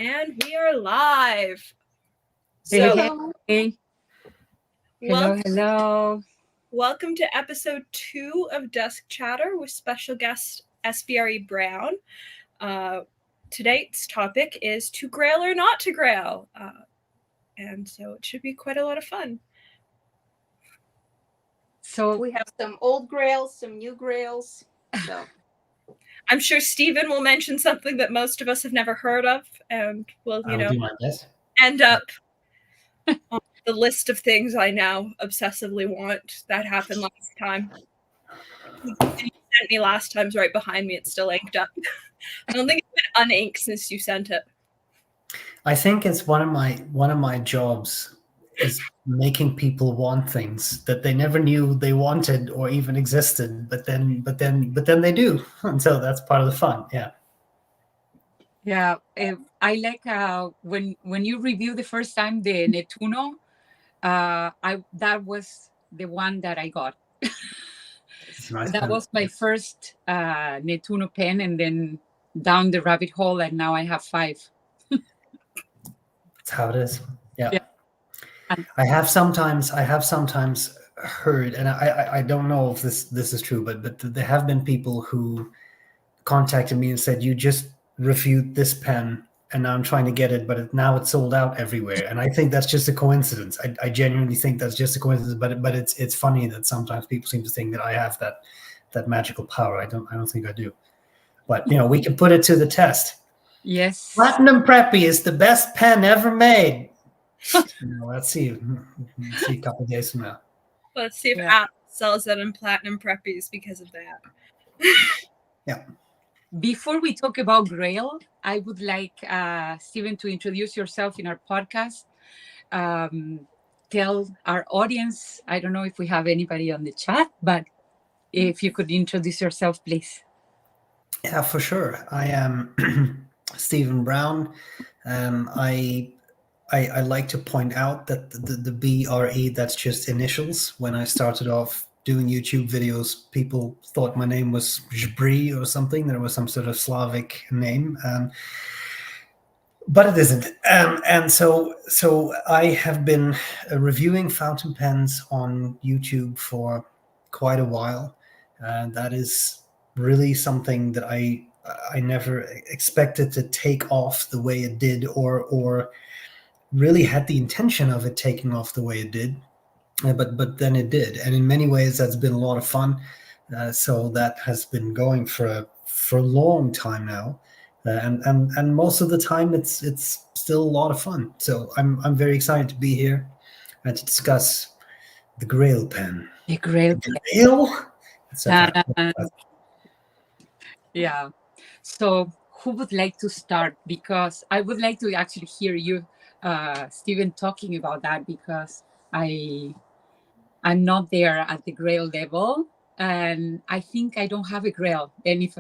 And we are live. Hey. Hello. Welcome to episode 2 of Desk Chatter with special guest SBRE Brown. Today's topic is to Grail or not to Grail. And so it should be quite a lot of fun. So we have some old Grails, some new Grails. So I'm sure Stephen will mention something that most of us have never heard of, and will, do my best. End up on the list of things I now obsessively want. That happened last time. You sent me last time's right behind me. It's still inked up. I don't think it's been uninked since you sent it. I think it's one of my jobs is making people want things that they never knew they wanted or even existed, but then they do. And so that's part of the fun. Yeah. I like when you review the first time the Nettuno, that was the one that I got. Nice that pen. was my first Nettuno pen, and then down the rabbit hole, and now I have 5. That's how it is. Yeah. I have sometimes heard, and I don't know if this is true, but there have been people who contacted me and said, you just reviewed this pen and now I'm trying to get it, but now it's sold out everywhere. And I think that's just a coincidence. I genuinely think that's just a coincidence, but it's funny that sometimes people seem to think that I have that magical power. I don't think I do. But we can put it to the test. Yes. Platinum Preppy is the best pen ever made. Let's see a couple of days from now. Let's see if Apple sells it in Platinum Preppies because of that. Yeah. Before we talk about Grail, I would like Stephen to introduce yourself in our podcast. Tell our audience, I don't know if we have anybody on the chat, but if you could introduce yourself, please. Yeah, for sure. I am Stephen Brown. I like to point out that the BRE, that's just initials. When I started off doing YouTube videos, people thought my name was SBRE or something. There was some sort of Slavic name, but it isn't. And so I have been reviewing fountain pens on YouTube for quite a while. And that is really something that I never expected to take off the way it did, or really had the intention of it taking off the way it did, but then it did, and in many ways that's been a lot of fun. So that has been going for a long time now, and most of the time it's still a lot of fun. So I'm very excited to be here and to discuss the Grail pen. The Grail. Grail? Yeah. So who would like to start? Because I would like to actually hear you, Stephen, talking about that, because I'm not there at the Grail level, and I think I don't have a Grail. And if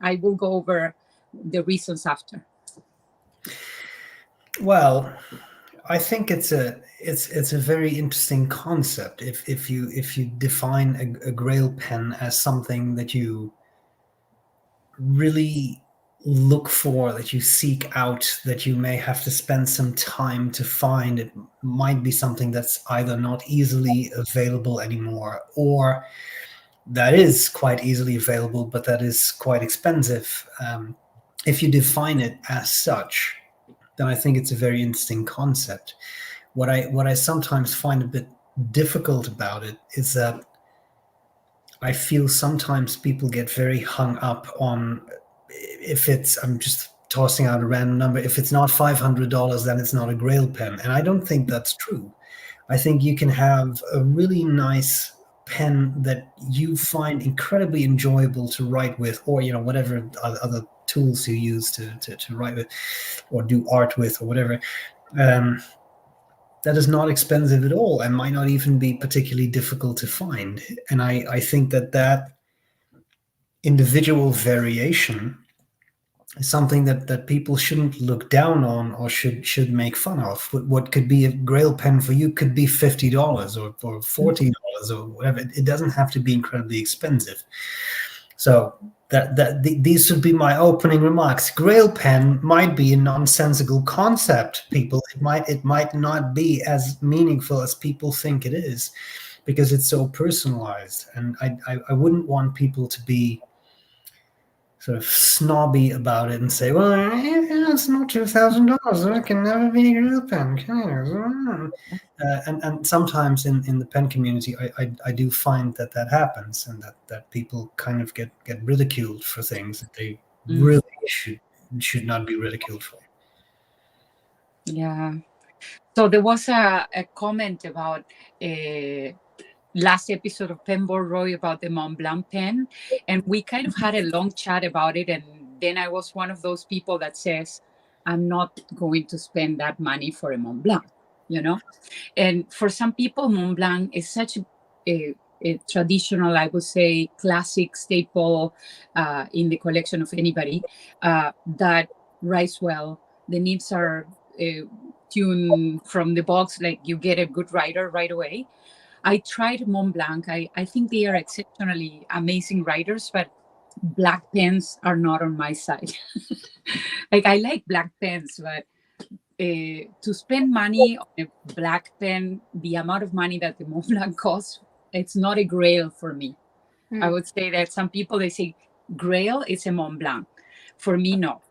I will go over the reasons after. Well, I think it's a very interesting concept. If you define a Grail pen as something that you really look for, that you seek out, that you may have to spend some time to find, it might be something that's either not easily available anymore, or that is quite easily available, but that is quite expensive. If you define it as such, then I think it's a very interesting concept. What I sometimes find a bit difficult about it is that I feel sometimes people get very hung up on, if it's, I'm just tossing out a random number, if it's not $500, then it's not a Grail pen. And I don't think that's true. I think you can have a really nice pen that you find incredibly enjoyable to write with, or whatever other tools you use to write with or do art with or whatever. That is not expensive at all and might not even be particularly difficult to find. And I think that individual variation is something that people shouldn't look down on or should make fun of. What could be a Grail pen for you could be $50 or $40 or whatever. It doesn't have to be incredibly expensive. So these would be my opening remarks. Grail pen might be a nonsensical concept, people. It might not be as meaningful as people think it is, because it's so personalized. And I wouldn't want people to be sort of snobby about it and say, well, it's not $2,000. It can never be a Grail pen, can it? And sometimes in the pen community, I do find that happens, and that people kind of get ridiculed for things that they really should not be ridiculed for. Yeah. So there was a comment about last episode of Penboard Roy about the Mont Blanc pen, and we kind of had a long chat about it, and then I was one of those people that says, I'm not going to spend that money for a Mont Blanc, you know? And for some people, Mont Blanc is such a traditional, I would say, classic staple in the collection of anybody that writes well. The nibs are tuned from the box, like you get a good writer right away. I tried Mont Blanc. I think they are exceptionally amazing writers, but black pens are not on my side. Like, I like black pens, but to spend money on a black pen, the amount of money that the Mont Blanc costs, it's not a Grail for me. I would say that some people, they say Grail is a Mont Blanc. For me, no.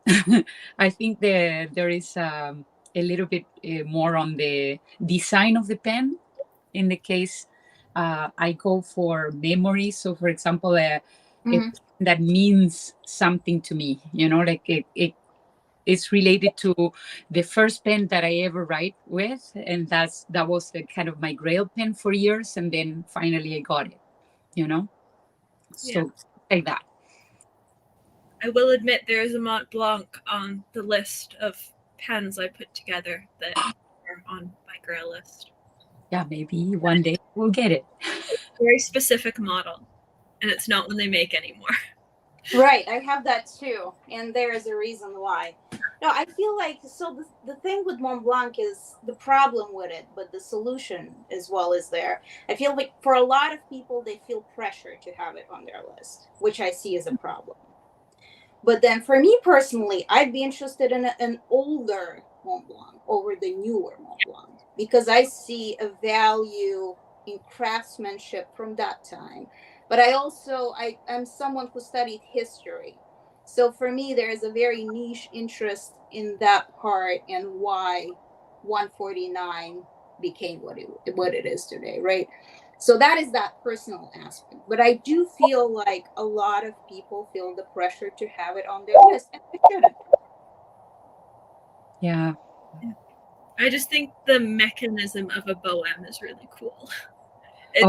I think there is a little bit more on the design of the pen. In the case, I go for memories. So, for example, a pen that means something to me, you know, like it's related to the first pen that I ever write with, and that was the kind of my Grail pen for years, and then finally I got it, you know. So like that. I will admit there is a Mont Blanc on the list of pens I put together that are on my Grail list. Yeah, maybe one day we'll get it. Very specific model, and it's not one they make anymore. Right, I have that too, and there is a reason why. No, I feel like, so the thing with Mont Blanc is the problem with it, but the solution as well is there. I feel like for a lot of people, they feel pressure to have it on their list, which I see as a problem. But then for me personally, I'd be interested in an older Mont Blanc over the newer Mont Blanc, because I see a value in craftsmanship from that time. But I'm someone who studied history. So for me, there is a very niche interest in that part and why 149 became what it is today, right? So that is that personal aspect. But I do feel like a lot of people feel the pressure to have it on their list, and they shouldn't. Yeah. I just think the mechanism of a Bohem is really cool. It's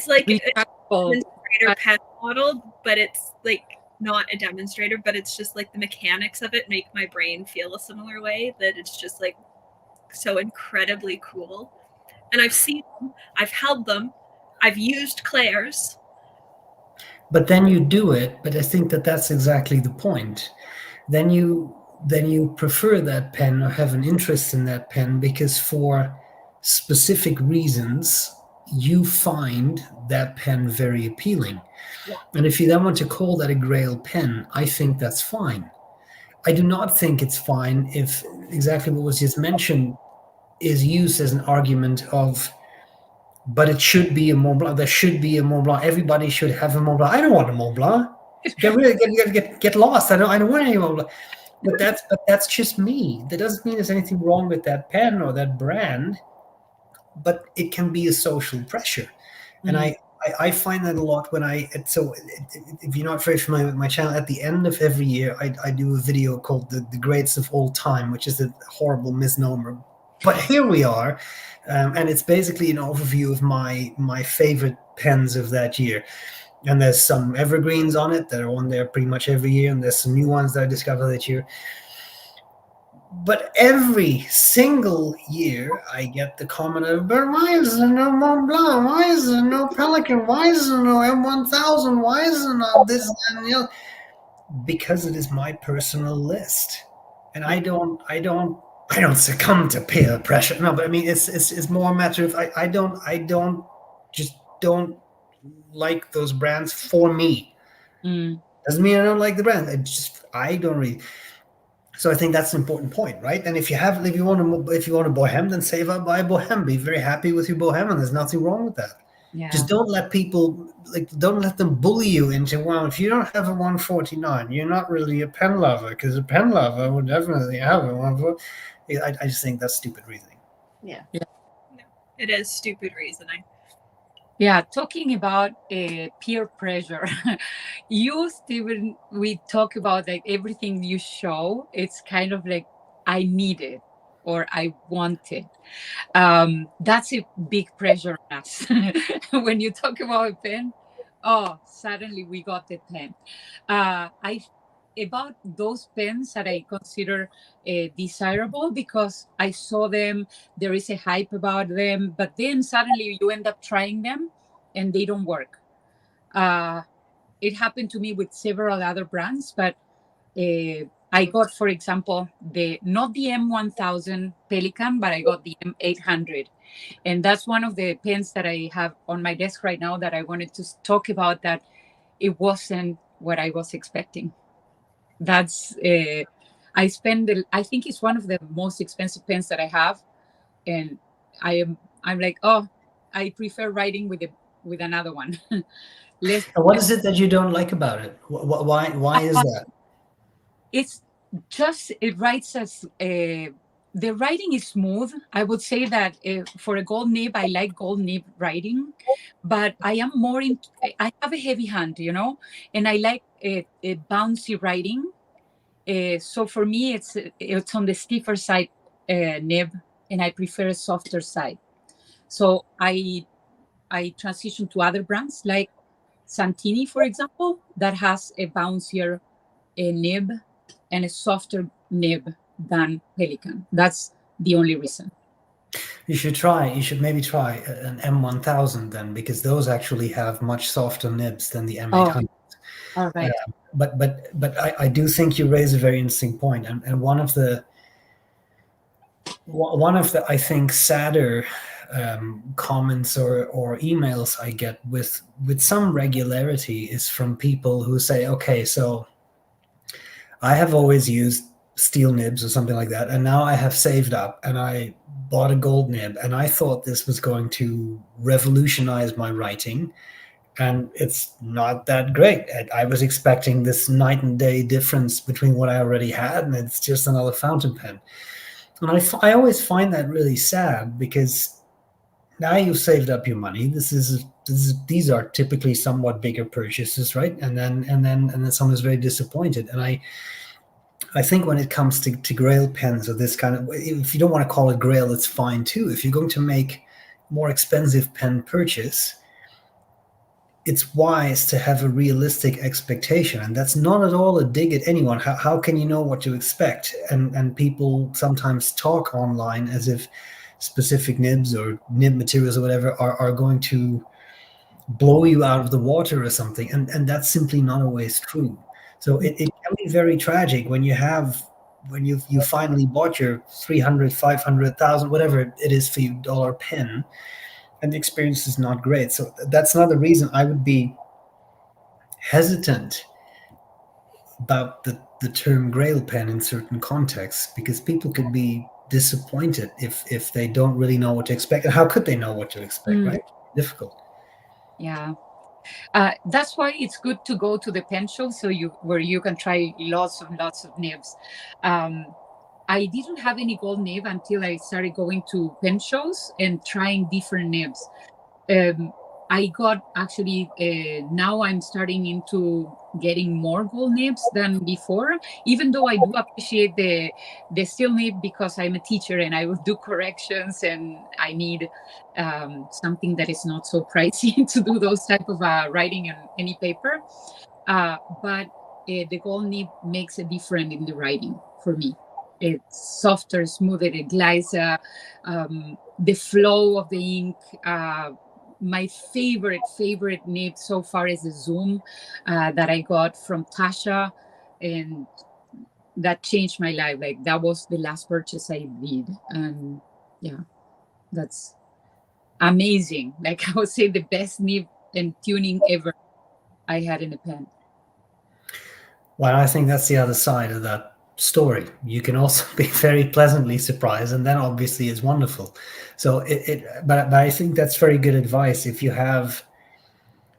like a demonstrator pen model, but it's like not a demonstrator, but it's just like the mechanics of it make my brain feel a similar way, that it's just like so incredibly cool. And I've seen them, I've held them, I've used Claire's. But then you do it, but I think that's exactly the point. Then you prefer that pen or have an interest in that pen because for specific reasons you find that pen very appealing. Yeah. And if you then want to call that a Grail pen, I think that's fine. I do not think it's fine if exactly what was just mentioned is used as an argument of, but it should be a Mont Blanc. There should be a Mont Blanc. Everybody should have a Mont Blanc. I don't want a Mont Blanc. Get lost. I don't want any Mont Blanc. But that's just me. That doesn't mean there's anything wrong with that pen or that brand. But it can be a social pressure, and I find that a lot when if you're not very familiar with my channel, at the end of every year I do a video called the Greats of All Time, which is a horrible misnomer, but here we are, and it's basically an overview of my favorite pens of that year. And there's some evergreens on it that are on there pretty much every year, and there's some new ones that I discovered that year. But every single year, I get the comment of, but why is there no Mont Blanc? Why is there no Pelican? Why is there no M1000? Why is there not this and the other? Because it is my personal list, and I don't succumb to peer pressure. No, but I mean, it's more a matter of I don't like those brands for me. Doesn't mean I don't like the brand. I don't really. So I think that's an important point, right? And if you want a Bohem, then save up, buy a Bohem. Be very happy with your Bohem, and there's nothing wrong with that. Yeah. Just don't let people don't let them bully you into, well, if you don't have a 149, you're not really a pen lover, because a pen lover would definitely have a 149. I just think that's stupid reasoning. Yeah. No, it is stupid reasoning. Yeah, talking about peer pressure, you, Stephen, we talk about like everything you show. It's kind of like I need it or I want it. That's a big pressure on us. When you talk about a pen, oh, suddenly we got the pen. About those pens that I consider desirable because I saw them, there is a hype about them, but then suddenly you end up trying them and they don't work. It happened to me with several other brands, but I got, for example, not the M1000 Pelican, but I got the M800. And that's one of the pens that I have on my desk right now that I wanted to talk about, that it wasn't what I was expecting. That's, I think it's one of the most expensive pens that I have. And I'm like, oh, I prefer writing with another one. What is it that you don't like about it? Why is that? It's just, it writes as the writing is smooth. I would say that for a gold nib, I like gold nib writing, but I am more I have a heavy hand, and I like a bouncy writing. So for me, it's on the stiffer side nib, and I prefer a softer side. So I transition to other brands like Santini, for example, that has a bouncier nib and a softer nib than Pelican. That's the only reason. You should maybe try an M1000 then, because those actually have much softer nibs than the M800. All right. But I do think you raise a very interesting point, and one of the I think sadder comments or emails I get with some regularity is from people who say, okay, so I have always used steel nibs or something like that, and now I have saved up and I bought a gold nib, and I thought this was going to revolutionize my writing, and it's not that great. I was expecting this night and day difference between what I already had, and it's just another fountain pen. And I always find that really sad, because now you've saved up your money. These are typically somewhat bigger purchases, right? And then someone is very disappointed. And I think when it comes to Grail pens or this kind of, if you don't want to call it Grail, it's fine too. If you're going to make more expensive pen purchase, it's wise to have a realistic expectation, and that's not at all a dig at anyone. How can you know what to expect? And people sometimes talk online as if specific nibs or nib materials or whatever are going to blow you out of the water or something, and that's simply not always true. So it can be very tragic when you finally bought your 300, 500,000, whatever it is for you, dollar pen, and the experience is not great. So that's another reason I would be hesitant about the term Grail pen in certain contexts, because people could be disappointed if they don't really know what to expect. And how could they know what to expect, right? Difficult. Yeah. That's why it's good to go to the pen show, where you can try lots of nibs. I didn't have any gold nib until I started going to pen shows and trying different nibs. I got actually, now I'm starting into getting more gold nibs than before, even though I do appreciate the steel nib, because I'm a teacher and I will do corrections and I need something that is not so pricey to do those type of writing on any paper. But the gold nib makes a difference in the writing for me. It's softer, smoother, it glides, the flow of the ink. My favorite nib so far is the Zoom that I got from Tasha, and that changed my life. Like, that was the last purchase I did, and yeah, that's amazing. Like, I would say the best nib and tuning ever I had in a pen. Well, I think that's the other side of that story. You can also be very pleasantly surprised, and then obviously it's wonderful. So but I think that's very good advice if you have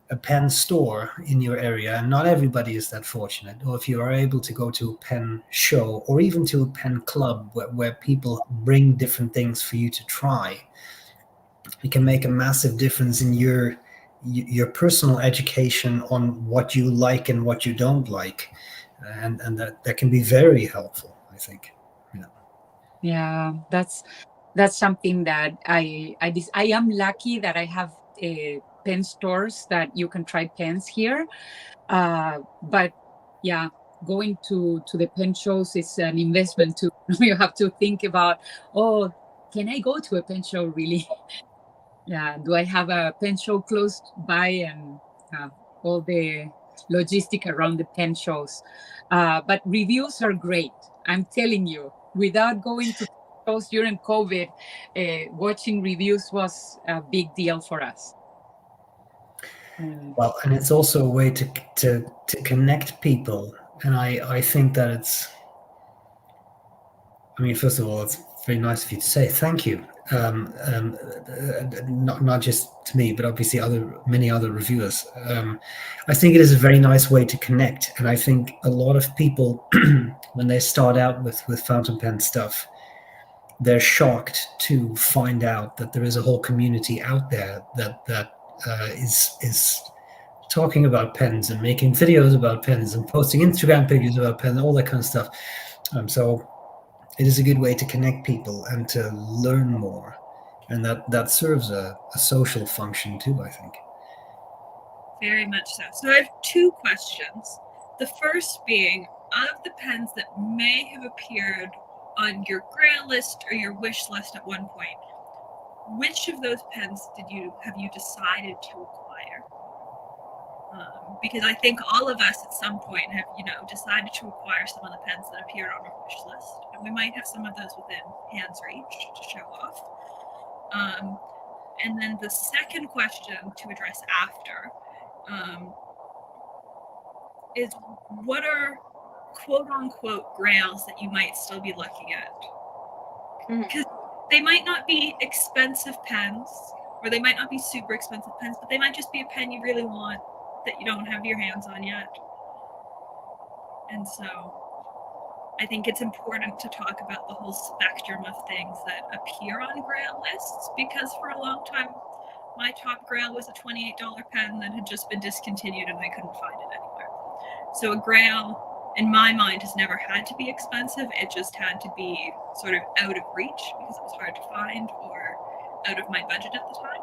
a pen store in your area, and not everybody is that fortunate, or if you are able to go to a pen show or even to a pen club where people bring different things for you to try. It can make a massive difference in your personal education on what you like and what you don't like, and that can be very helpful, I think. Yeah, that's something that I am lucky that I have pen stores that you can try pens here. But yeah, going to the pen shows is an investment too. You have to think about, oh, can I go to a pen show really? Yeah, do I have a pen show close by, and all the logistic around the pen shows. But reviews are great. I'm telling you, without going to shows during COVID, watching reviews was a big deal for us. Well, and it's also a way to connect people, and I think that it's. I mean, first of all, it's very nice of you to say thank you. Not just to me, but obviously many other reviewers. I think it is a very nice way to connect, and I think a lot of people, when they start out with fountain pen stuff, they're shocked to find out that there is a whole community out there that is talking about pens and making videos about pens and posting Instagram pictures about pens, all that kind of stuff. So it is a good way to connect people and to learn more, and that serves a social function too, I think. Very much so. So I have two questions. The first being, of the pens that may have appeared on your Grail list or your wish list at one point, which of those pens have you decided to acquire? Because I think all of us at some point have, decided to acquire some of the pens that appeared on our wish list, and we might have some of those within hand's reach to show off. And then the second question to address after is, what are quote unquote grails that you might still be looking at? Because they might not be expensive pens, or they might not be super expensive pens, but they might just be a pen you really want that you don't have your hands on yet. And so I think it's important to talk about the whole spectrum of things that appear on Grail lists, because for a long time my top Grail was a $28 pen that had just been discontinued and I couldn't find it anywhere. So a Grail, in my mind, has never had to be expensive. It just had to be sort of out of reach because it was hard to find or out of my budget at the time.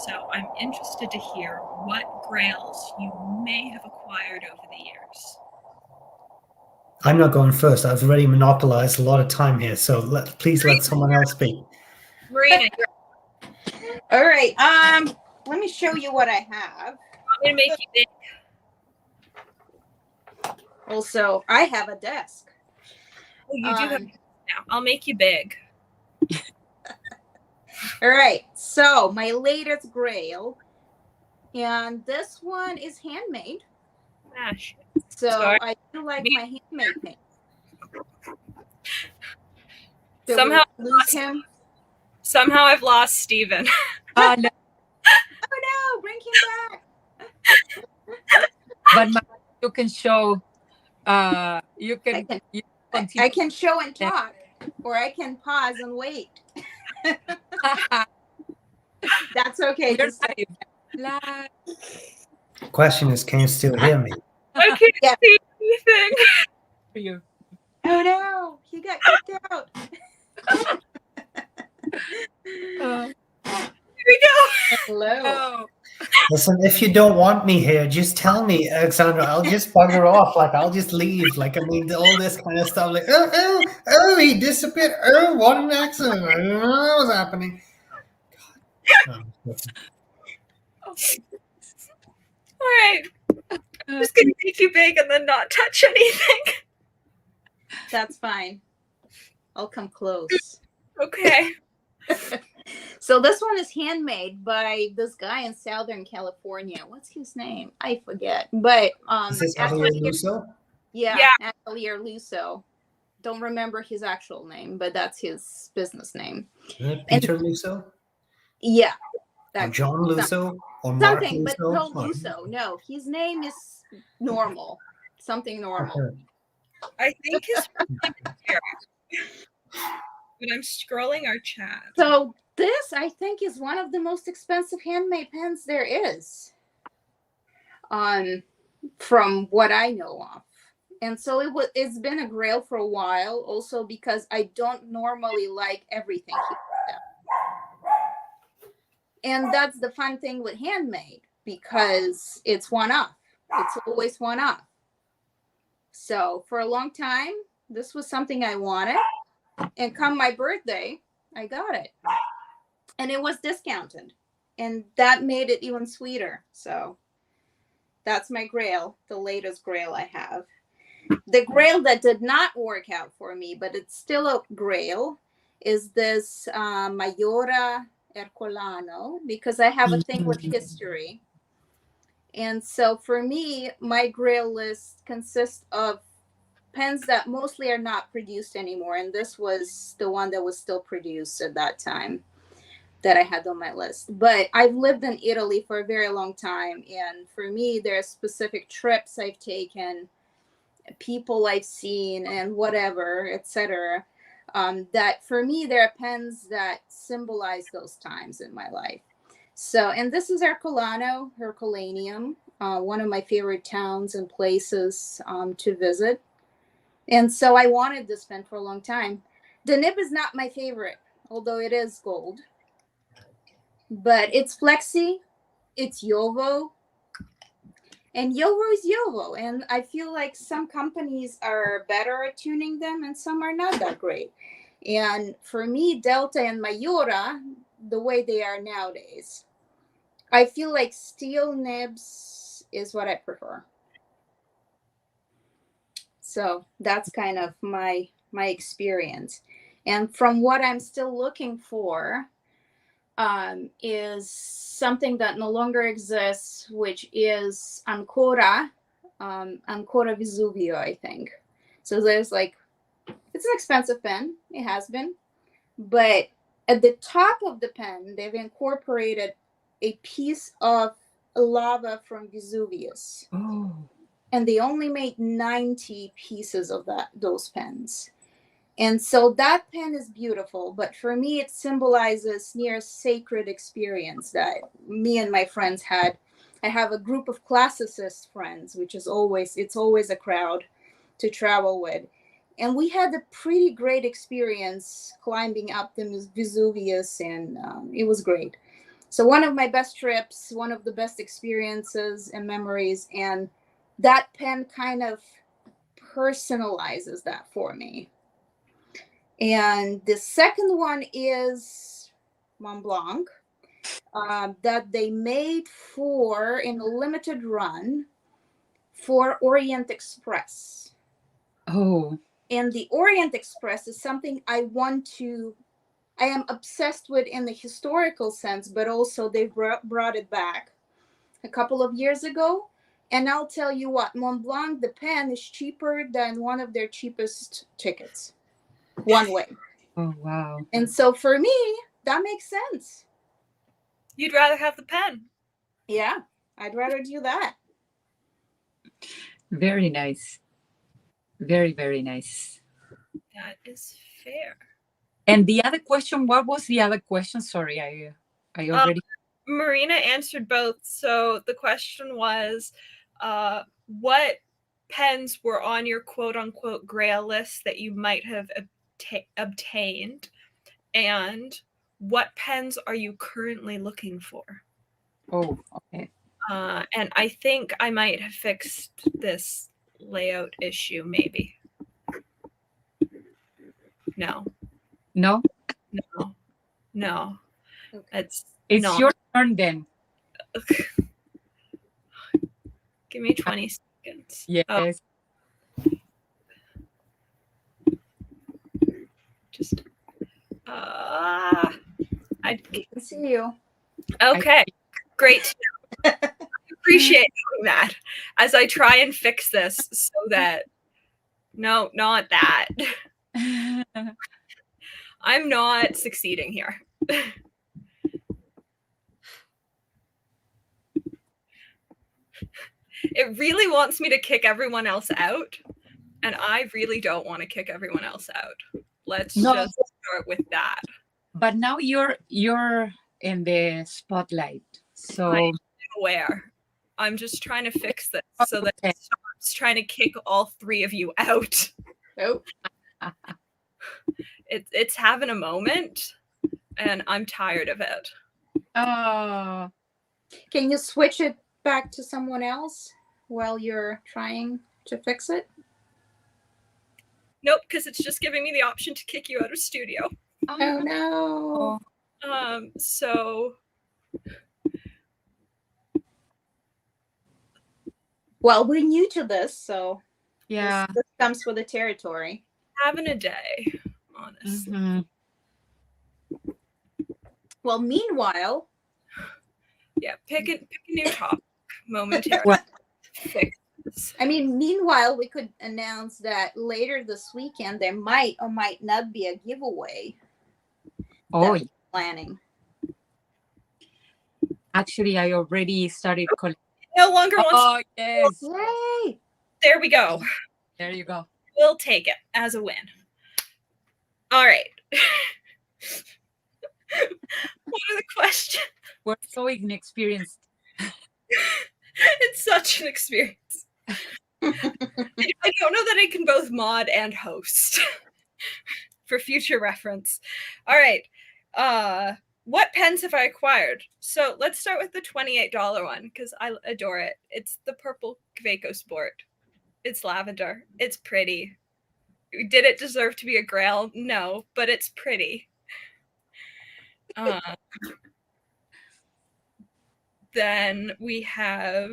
So I'm interested to hear what Grails you may have acquired over the years. I'm not going first. I've already monopolized a lot of time here, so please let someone else speak. Marina. All right. Let me show you what I have. I'm going to make you big. Also, I have a desk. Oh, you do have. Yeah, I'll make you big. All right. So my latest Grail, and this one is handmade. Ah, shit. So Sorry. I do like my handmade paint. Somehow I've lost Steven. Oh no! Oh no! Bring him back. But you can show. You can. I can show and talk, or I can pause and wait. That's okay. Question is, can you still hear me? I can't see anything. For you. Oh no! He got kicked out. Here we go. Hello. Oh. Listen, if you don't want me here, just tell me, Alexandra. I'll just bugger off. I'll just leave. I mean, all this kind of stuff. He disappeared. Oh, what an accident. I don't know what's happening. All right. I'm just going to make you big and then not touch anything. That's fine. I'll come close. Okay. So this one is handmade by this guy in Southern California. What's his name? I forget. But Is this Atelier Lusso? yeah, Atelier Lusso. Don't remember his actual name, but that's his business name. Peter Lusso? Yeah. Or John Lusso? Or Mark Something, but Lusso? no Lusso. No, his name is normal. Something normal. Okay. I think his here. But I'm scrolling our chat. So this, I think, is one of the most expensive handmade pens there is. From what I know of. And so it's been a Grail for a while, also because I don't normally like everything he puts out. And that's the fun thing with handmade, because it's one-off. It's always one-off. So for a long time, this was something I wanted. And come my birthday, I got it. And it was discounted. And that made it even sweeter. So that's my Grail, the latest Grail I have. The Grail that did not work out for me, but it's still a Grail, is this Mayora Ercolano, because I have a thing with history. And so for me, my Grail list consists of pens that mostly are not produced anymore. And this was the one that was still produced at that time that I had on my list. But I've lived in Italy for a very long time. And for me, there are specific trips I've taken, people I've seen, and whatever, etc. That for me, there are pens that symbolize those times in my life. So, and this is Herculaneum, one of my favorite towns and places to visit. And so I wanted this pen for a long time. The nib is not my favorite, although it is gold. But it's flexi, it's Yovo, and Yovo is Yovo. And I feel like some companies are better at tuning them and some are not that great. And for me, Delta and Mayura, the way they are nowadays, I feel like steel nibs is what I prefer. So that's kind of my experience. And from what I'm still looking for is something that no longer exists, which is Ancora Vesuvio, I think. So there's like, it's an expensive pen. It has been. But at the top of the pen, they've incorporated a piece of lava from Vesuvius. Oh. And they only made 90 pieces of those pens. And so that pen is beautiful, but for me, it symbolizes near sacred experience that me and my friends had. I have a group of classicist friends, which is it's always a crowd to travel with. And we had a pretty great experience climbing up the Vesuvius, and it was great. So one of my best trips, one of the best experiences and memories, and that pen kind of personalizes that for me. And the second one is Mont Blanc, that they made in a limited run for Orient Express. Oh. And the Orient Express is something I am obsessed with in the historical sense, but also they brought it back a couple of years ago. And I'll tell you what, Mont Blanc, the pen, is cheaper than one of their cheapest tickets. One way. Oh, wow. And so for me, that makes sense. You'd rather have the pen. Yeah, I'd rather do that. Very nice. Very, very nice. That is fair. And the other question, what was the other question? Sorry, I already... Marina answered both. So the question was, what pens were on your quote-unquote Grail list that you might have obtained, and what pens are you currently looking for? Oh, okay. And I think I might have fixed this layout issue, maybe. No. No? No. Okay. It's not. Your turn then. Give me 20 seconds. Yes. Oh. Just I can see you. Okay, great. I appreciate doing that as I try and fix this so that no, not that. I'm not succeeding here. It really wants me to kick everyone else out, and I really don't want to kick everyone else out. Let's just start with that. But now you're in the spotlight, so I'm aware. I'm just trying to fix this so that it stops trying to kick all three of you out. Nope. It's having a moment, and I'm tired of it. Oh, Can you switch it back to someone else while you're trying to fix it? Nope, because it's just giving me the option to kick you out of studio. Oh no. So Well, we're new to this, so yeah. this comes with the territory. having a day, honestly. Mhm. Well, meanwhile, Yeah, pick a new topic momentarily. Well, Fix this. I mean, meanwhile, we could announce that later this weekend there might or might not be a giveaway oh, we're planning. actually, I already started collecting. No longer wants. Oh, yes. Yay! There we go. There you go. We'll take it as a win. All right. What are the questions? We're so inexperienced. It's such an experience. I don't know that I can both mod and host for future reference. All right. What pens have I acquired? So let's start with the $28 one because I adore it. It's the purple Kveiko Sport. It's lavender. It's pretty. Did it deserve to be a Grail? No, but it's pretty. Then we have,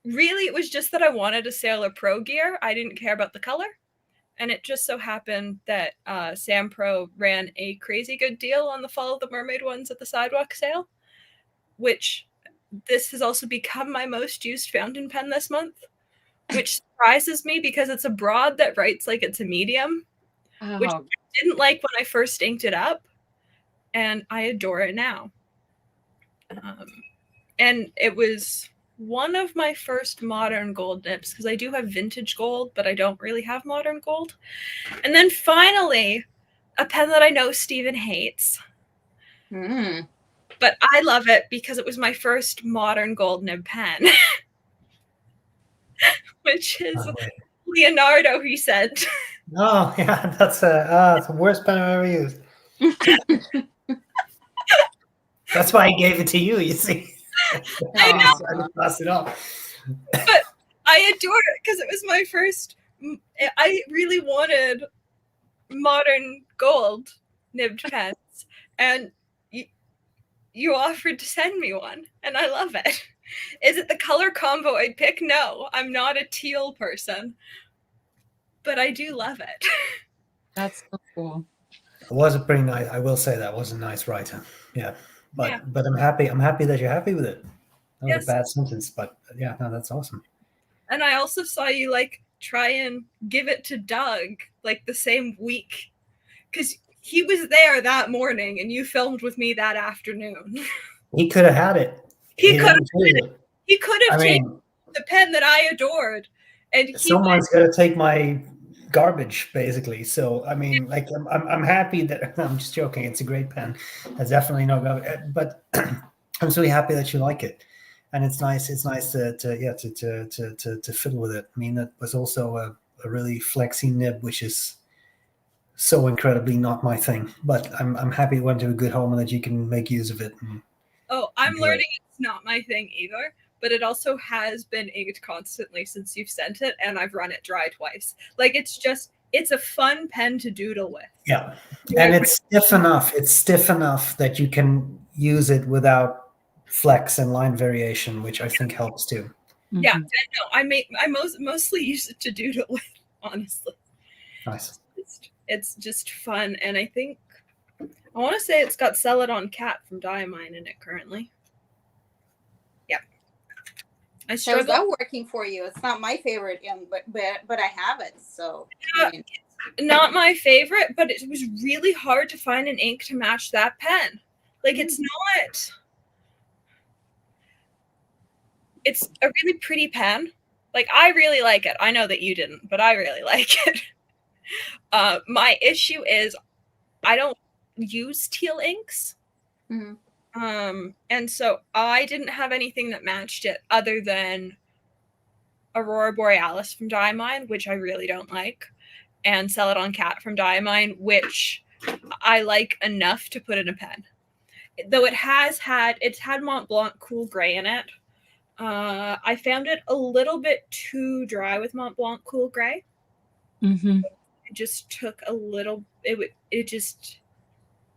really, it was just that I wanted a Sailor Pro gear. I didn't care about the color. And it just so happened that Sam Pro ran a crazy good deal on the Fall of the Mermaid ones at the sidewalk sale, which this has also become my most used fountain pen this month, which surprises me because it's a broad that writes like it's a medium, which I didn't like when I first inked it up, and I adore it now. And it was one of my first modern gold nibs because I do have vintage gold, but I don't really have modern gold. And then finally, a pen that I know Steven hates. But I love it because it was my first modern gold nib pen, which is Leonardo, he said. Oh, yeah, that's the worst pen I've ever used. That's why I gave it to you, you see. I know. So I didn't pass it off. But I adore it because it was my first. I really wanted modern gold nibbed pens, and you offered to send me one, and I love it. Is it the color combo I'd pick? No, I'm not a teal person, but I do love it. That's so cool. It was a pretty nice. I will say that was a nice writer. Yeah, but Yeah. but I'm happy. I'm happy that you're happy with it. That was Yes. a bad sentence, but yeah, no, that's awesome. And I also saw you like try and give it to Doug like the same week because he was there that morning and you filmed with me that afternoon. He could have had it. He could have. He He could have taken the pen that I adored, and someone's got to take my garbage, basically. So I mean, like, I'm happy that I'm just joking. It's a great pen. It's definitely no garbage, but I'm so happy that you like it, and it's nice. It's nice to fiddle with it. I mean, that was also a really flexy nib, which is so incredibly not my thing. But I'm happy it went to a good home and that you can make use of it. I'm learning it's not my thing either. But it also has been inked constantly since you've sent it, and I've run it dry twice. Like, it's a fun pen to doodle with. Yeah, and it's stiff enough. It's stiff enough that you can use it without flex and line variation, which I think helps too. Mm-hmm. Yeah, I mostly use it to doodle with, honestly. Nice. It's just fun, and I think I want to say it's got Celadon Cat from Diamine in it currently. Yeah. I How's struggle. that working for you? It's not my favorite, but I have it. So I mean, not my favorite, but it was really hard to find an ink to match that pen. Like it's not. It's a really pretty pen. Like I really like it. I know that you didn't, but I really like it. My issue is I don't use teal inks. And so I didn't have anything that matched it other than Aurora Borealis from Diamine, which I really don't like, and Celadon Cat from Diamine, which I like enough to put in a pen. Though it's had Mont Blanc Cool Gray in it. I found it a little bit too dry with Mont Blanc Cool Gray. It just took a little. It just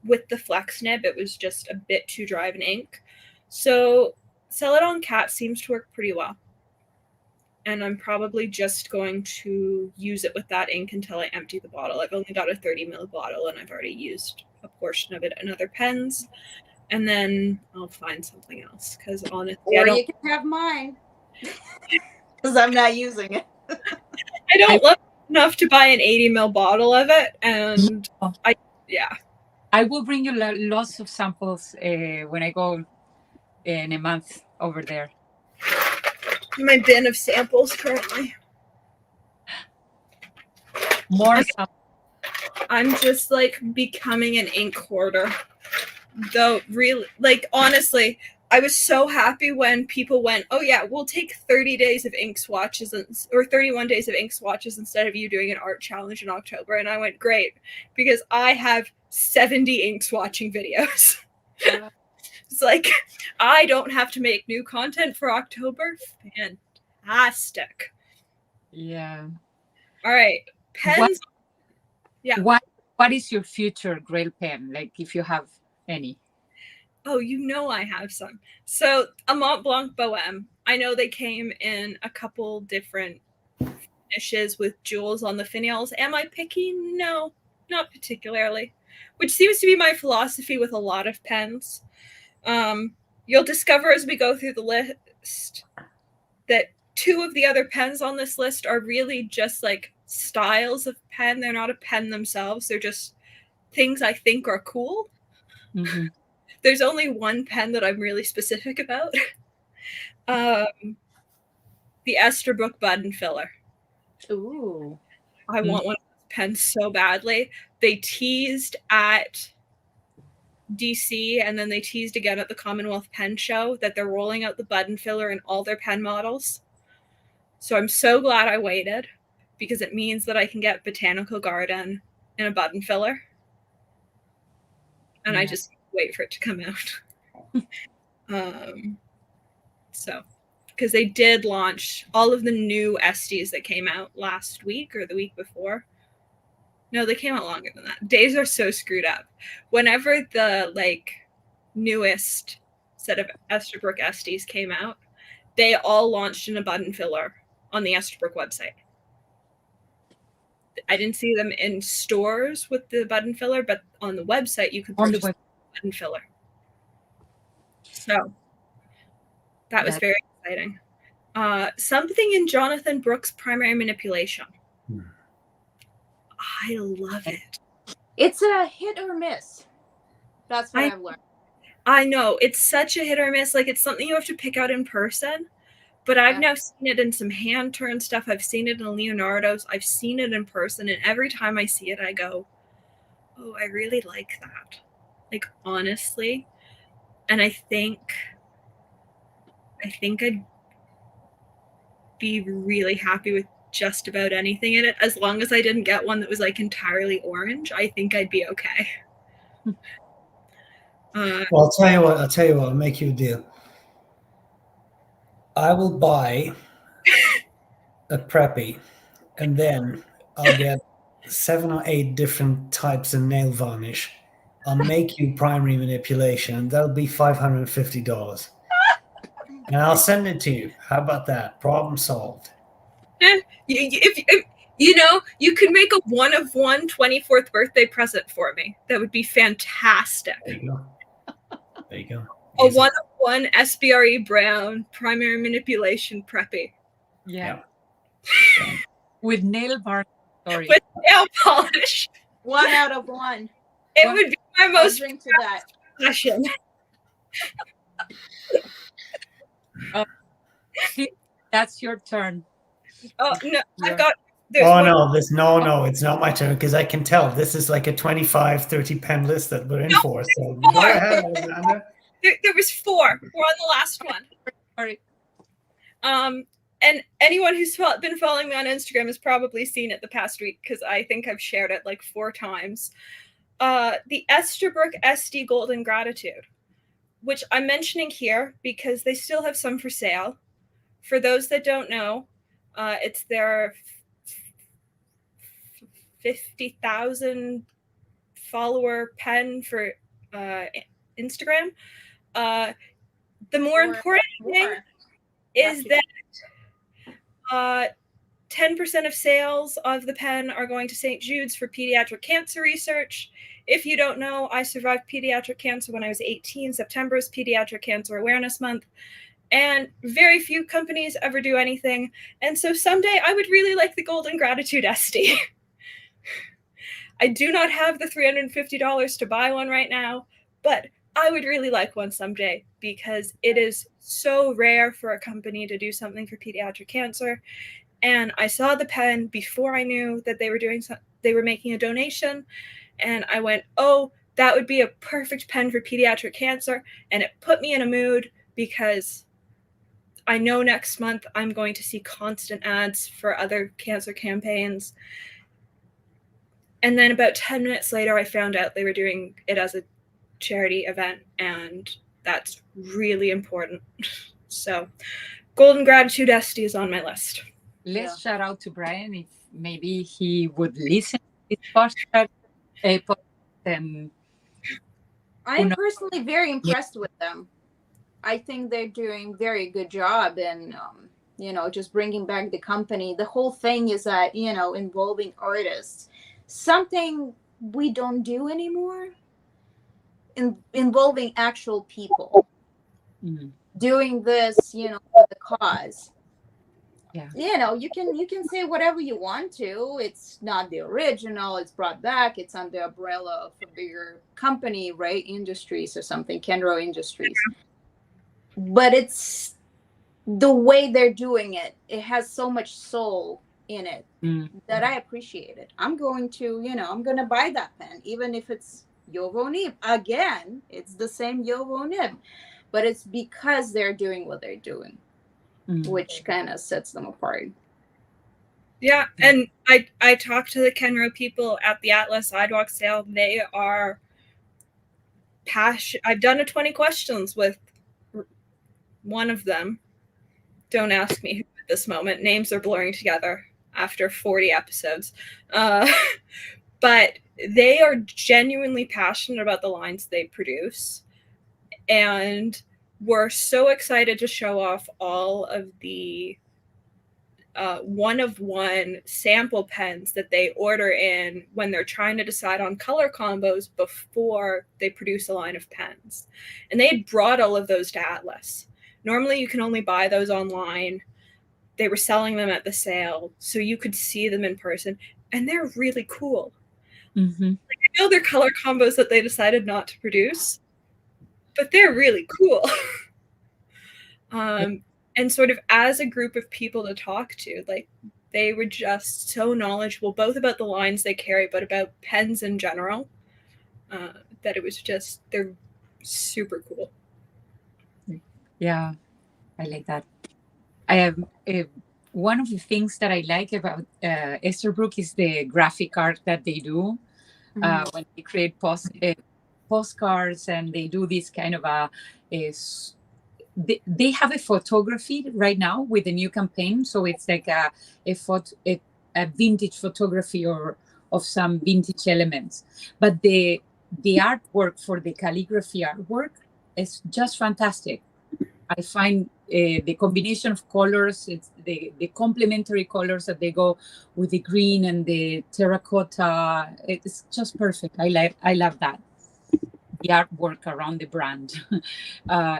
with the flex nib, it was just a bit too dry of an ink. So Celadon Cat seems to work pretty well. And I'm probably just going to use it with that ink until I empty the bottle. I've only got a 30 ml bottle and I've already used a portion of it in other pens. And then I'll find something else because honestly, or you can have mine because I'm not using it. I don't love enough to buy an 80 ml bottle of it. And I will bring you lots of samples when I go in a month over there. My bin of samples currently. More samples. I'm just like becoming an ink hoarder. Though really, like honestly, I was so happy when people went, oh yeah, we'll take 30 days of ink swatches or 31 days of ink swatches instead of you doing an art challenge in October. And I went, great, because I have 70 ink swatching videos. It's like, I don't have to make new content for October. Fantastic. Yeah. All right. Pens. What is your future Grail pen? Like if you have any? Oh, I have some. So a Mont Blanc Bohème. I know they came in a couple different finishes with jewels on the finials. Am I picky? No, not particularly. Which seems to be my philosophy with a lot of pens. You'll discover as we go through the list that two of the other pens on this list are really just like styles of pen. They're not a pen themselves. They're just things I think are cool. There's only one pen that I'm really specific about. The Esterbrook Button Filler. Ooh. I want one of those pens so badly. They teased at DC and then they teased again at the Commonwealth Pen Show that they're rolling out the button filler in all their pen models. So I'm so glad I waited because it means that I can get Botanical Garden in a button filler. And I just wait for it to come out. So, because they did launch all of the new SDs that came out last week or the week before. No, they came out longer than that. Days are so screwed up. Whenever the newest set of Esterbrook SDs came out, they all launched in a button filler on the Esterbrook website. I didn't see them in stores with the button filler, but on the website you could purchase the button filler. So that was very exciting. Something in Jonathan Brooks' Primary Manipulation. I love it. It's a hit or miss. That's what I've learned. I know. It's such a hit or miss. Like, it's something you have to pick out in person. But I've now seen it in some hand turn stuff. I've seen it in Leonardo's. I've seen it in person. And every time I see it, I go, oh, I really like that. Like, honestly. And I think I'd be really happy with just about anything in it. As long as I didn't get one that was like entirely orange, I think I'd be okay. Well, I'll tell you what, I'll make you a deal. I will buy a preppy and then I'll get 7 or 8 different types of nail varnish. I'll make you primary manipulation and that'll be $550. And I'll send it to you. How about that? Problem solved. You know, you could make a 1-of-1 24th birthday present for me. That would be fantastic. There you go. There you go. A Easy. 1-of-1 SBRE Brown primary manipulation preppy. Yeah. With nail varnish. Sorry. With nail polish. 1 out of 1. It would be my most drink to that passion. That's your turn. Oh no, Yeah. I've got. No, it's not my turn because I can tell this is like a 25, 30 pen list that we're in for. So go ahead, Alexandra. There was 4. We're on the last one. Sorry. And anyone who's been following me on Instagram has probably seen it the past week because I think I've shared it like 4 times. The Esterbrook SD Golden Gratitude, which I'm mentioning here because they still have some for sale. For those that don't know, it's their 50,000 follower pen for Instagram. The more important thing is that 10% of sales of the pen are going to St. Jude's for pediatric cancer research. If you don't know, I survived pediatric cancer when I was 18. September is Pediatric Cancer Awareness Month. And very few companies ever do anything. And so someday I would really like the Golden Gratitude SD. I do not have the $350 to buy one right now, but I would really like one someday because it is so rare for a company to do something for pediatric cancer. And I saw the pen before I knew that they were making a donation. And I went, oh, that would be a perfect pen for pediatric cancer. And it put me in a mood because I know next month I'm going to see constant ads for other cancer campaigns. And then about 10 minutes later, I found out they were doing it as a charity event, and that's really important. So Golden Gratitude SD is on my list. Let's shout out to Brian if maybe he would listen to this podcast. I'm personally very impressed with them. I think they're doing very good job in, just bringing back the company. The whole thing is that, involving artists, something we don't do anymore, involving actual people doing this, for the cause. Yeah. You can say whatever you want to. It's not the original. It's brought back. It's under the umbrella of a bigger company, right? Industries or something, Kenro Industries. But it's the way they're doing it. It has so much soul in it that I appreciate it. I'm going to, I'm going to buy that pen, even if it's Yovo Nib. Again, it's the same Yovo Nib, but it's because they're doing what they're doing, which kind of sets them apart. Yeah, and I talked to the Kenro people at the Atlas Sidewalk sale. They are passionate. I've done a 20 questions with one of them. Don't ask me who at this moment. Names are blurring together after 40 episodes. But they are genuinely passionate about the lines they produce. And we're so excited to show off all of the one-of-one sample pens that they order in when they're trying to decide on color combos before they produce a line of pens. And they had brought all of those to Atlas. Normally you can only buy those online. They were selling them at the sale, so you could see them in person, and they're really cool. Like, I know they're color combos that they decided not to produce, but they're really cool. And sort of as a group of people to talk to, like, they were just so knowledgeable, both about the lines they carry, but about pens in general, that it was just, they're super cool. Yeah, I like that. I have one of the things that I like about Esterbrook is the graphic art that they do when they create postcards, and they do this kind of they have a photography right now with the new campaign, so it's like a vintage photography or of some vintage elements. But the artwork for the calligraphy artwork is just fantastic. I find the combination of colors, it's the complementary colors that they go with the green and the terracotta. It's just perfect. I love that. The artwork around the brand,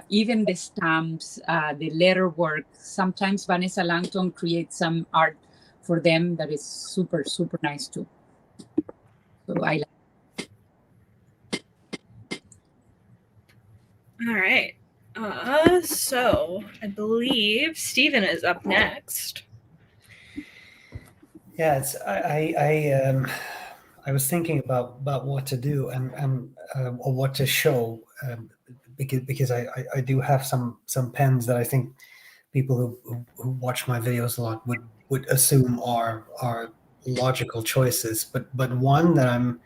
even the stamps, the letter work. Sometimes Vanessa Langton creates some art for them that is super, super nice too. So I like. All right. So I believe Stephen is up next. Yeah, it's I was thinking about what to do and or what to show, because I do have some pens that I think people who watch my videos a lot would assume are logical choices, but one that I'm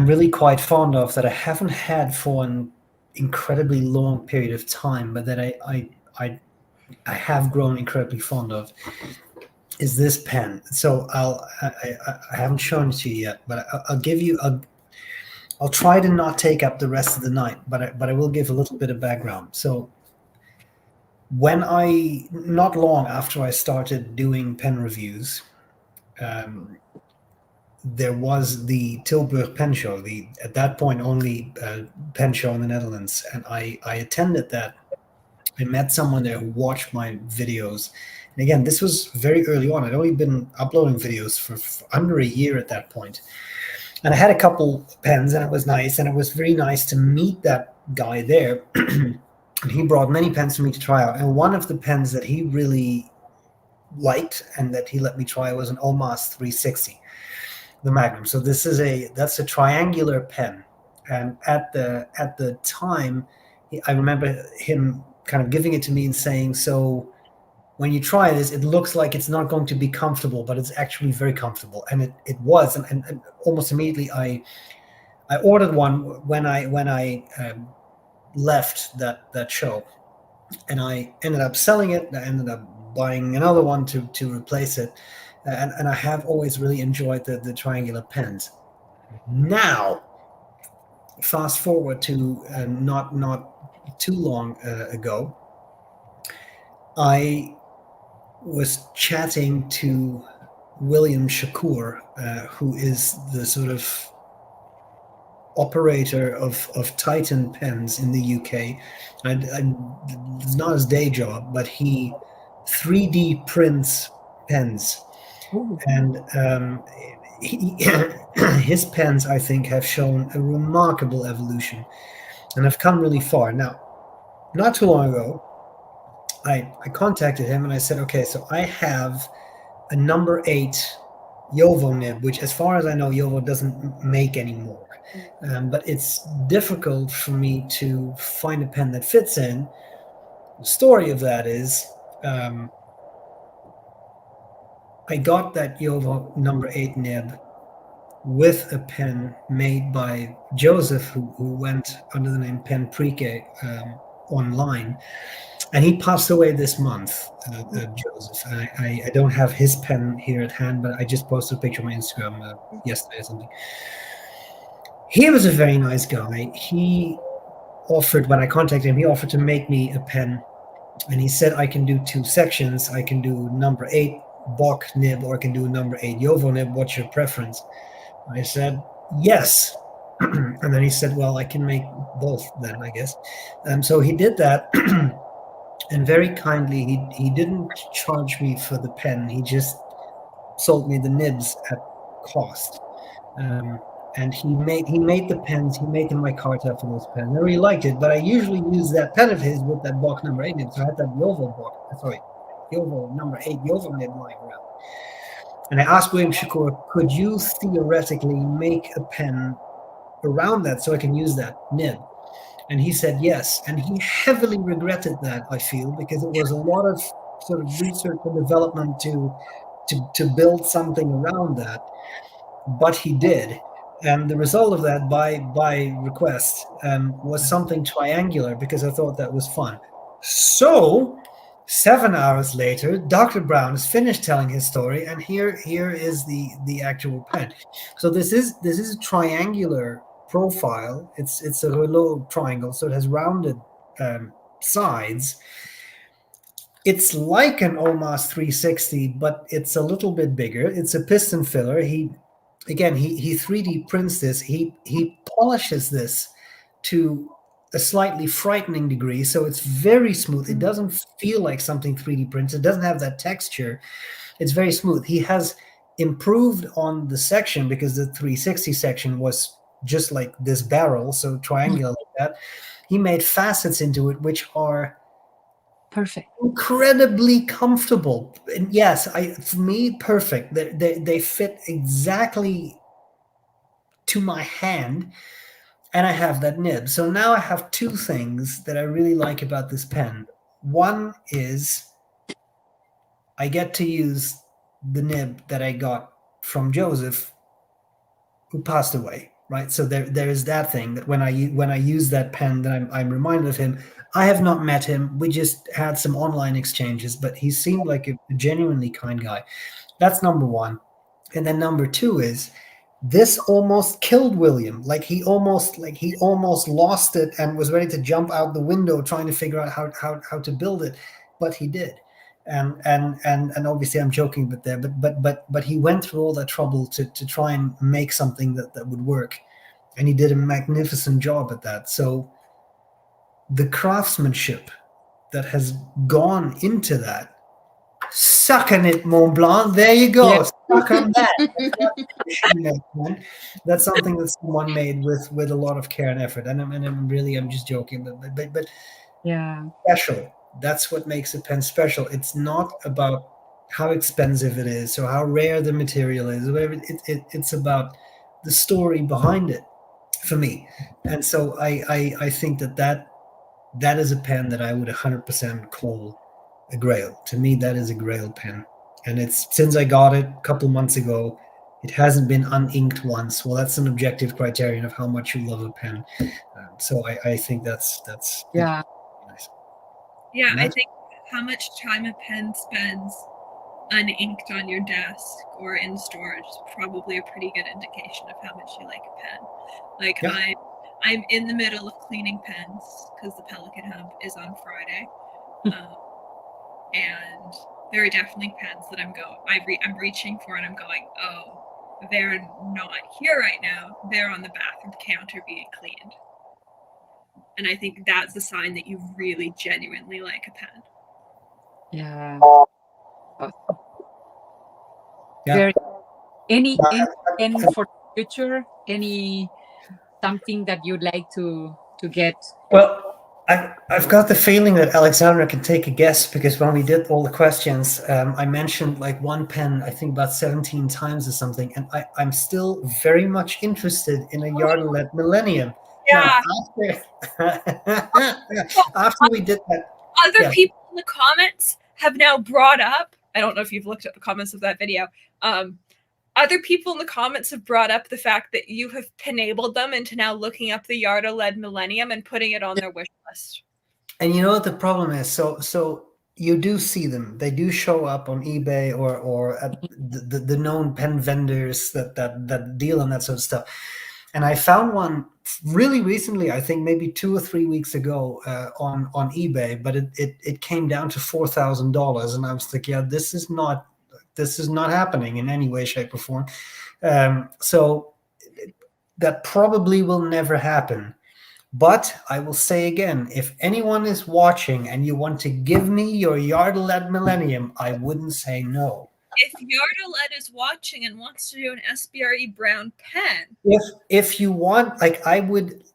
really quite fond of, that I haven't had for an incredibly long period of time, but that I have grown incredibly fond of, is this pen. So I haven't shown it to you yet, but I'll give you I'll try to not take up the rest of the night, but I will give a little bit of background. So when not long after I started doing pen reviews, there was the Tilburg Pen Show, the at that point only pen show in the Netherlands, and I attended that. I met someone there who watched my videos, and again, this was very early on. I'd only been uploading videos for under a year at that point, and I had a couple pens, and it was nice, and it was very nice to meet that guy there. And he brought many pens for me to try out, and one of the pens that he really liked and that he let me try was an Omas 360. The Magnum. So that's a triangular pen, and at the time, I remember him kind of giving it to me and saying, "So when you try this, it looks like it's not going to be comfortable, but it's actually very comfortable." And it was, and almost immediately I ordered one when I left that show, and I ended up selling it. I ended up buying another one to replace it. And I have always really enjoyed the triangular pens. Now, fast forward to not too long ago, I was chatting to William Shakur, who is the sort of operator of Titan pens in the UK. It's not his day job, but he 3D prints pens. Ooh. And his pens, I think, have shown a remarkable evolution and have come really far. Now, not too long ago, I contacted him and I said, okay, so I have a number 8 Jovo nib, which, as far as I know, Jovo doesn't make anymore. But it's difficult for me to find a pen that fits in. The story of that is, I got that Jovo number 8 nib with a pen made by Joseph, who went under the name Pen Prike online, and he passed away this month. Joseph, I don't have his pen here at hand, but I just posted a picture on my Instagram yesterday or something. He was a very nice guy. He offered, when I contacted him, he offered to make me a pen, and he said I can do 2 sections. I can do number 8 Bock nib, or I can do number 8 Jovo nib. What's your preference? I said yes. And then he said, well, I can make both then, I guess. So he did that. And very kindly, he didn't charge me for the pen. He just sold me the nibs at cost. And he made the pens. He made the micarta for those pens. I really liked it, but I usually use that pen of his with that Bock number 8 nib. So I had that Jovo number 8 Jovo nib lying around. And I asked William Shakur, could you theoretically make a pen around that so I can use that nib? And he said yes. And he heavily regretted that, I feel, because it was a lot of sort of research and development to build something around that. But he did. And the result of that, by request, was something triangular, because I thought that was fun. So 7 hours later, Dr. Brown is finished telling his story, and here is the actual pen. So this is a triangular profile. It's a Rouleau triangle, so it has rounded sides. It's like an Omas 360, but it's a little bit bigger. It's a piston filler. He 3D prints this. He polishes this to a slightly frightening degree, so it's very smooth. It doesn't feel like something 3D printed. It doesn't have that texture. It's very smooth. He has improved on the section because the 360 section was just like this barrel, so triangular like that. He made facets into it, which are perfect, incredibly comfortable. And yes, for me, perfect. They fit exactly to my hand, and I have that nib. So now I have two things that I really like about this pen. One is I get to use the nib that I got from Joseph, who passed away, right? So there is that thing that when I use that pen, that I'm reminded of him. I have not met him. We just had some online exchanges, but he seemed like a genuinely kind guy. That's number one. And then number two is this almost killed William. Like he almost lost it and was ready to jump out the window trying to figure out how to build it, but he did. And obviously I'm joking a bit there, but he went through all that trouble to try and make something that would work, and he did a magnificent job at that. So the craftsmanship that has gone into that, suck on it, Mont Blanc. There you go. Yeah. Suck on that. That's something that someone made with a lot of care and effort. And I'm just joking, but yeah, special. That's what makes a pen special. It's not about how expensive it is or how rare the material is, or whatever. It's about the story behind it for me. And so I think that is a pen that I would 100% call a Grail. To me, that is a Grail pen. And it's, since I got it a couple months ago, it hasn't been uninked once. Well, that's an objective criterion of how much you love a pen. So I think that's yeah. nice. Yeah, I think how much time a pen spends uninked on your desk or in storage is probably a pretty good indication of how much you like a pen. Like yeah. I'm in the middle of cleaning pens because the Pelican Hub is on Friday, and there are definitely pens that I'm reaching for, and I'm going, oh, they're not here right now. They're on the bathroom counter being cleaned. And I think that's a sign that you really genuinely like a pen. Yeah. Yeah. Any pen for future? Any something that you'd like to get? Well, I've got the feeling that Alexandra can take a guess, because when we did all the questions, I mentioned like one pen, I think about 17 times or something, and I'm still very much interested in a Yardelet Millennium. Yeah. Now, after we did that, other people in the comments have now brought up, I don't know if you've looked at the comments of that video, other people in the comments have brought up the fact that you have enabled them into now looking up the Yardelet Millennium and putting it on their wish list. And you know what the problem is? So you do see them. They do show up on eBay or at the known pen vendors that deal on that sort of stuff. And I found one really recently, I think maybe 2 or 3 weeks ago on eBay, but it came down to $4,000, and I was like, yeah, this is not happening in any way, shape, or form. So that probably will never happen. But I will say again, if anyone is watching and you want to give me your Yardelet Millennium, I wouldn't say no. If Yardelet is watching and wants to do an SBRE Brown pen, if you want, like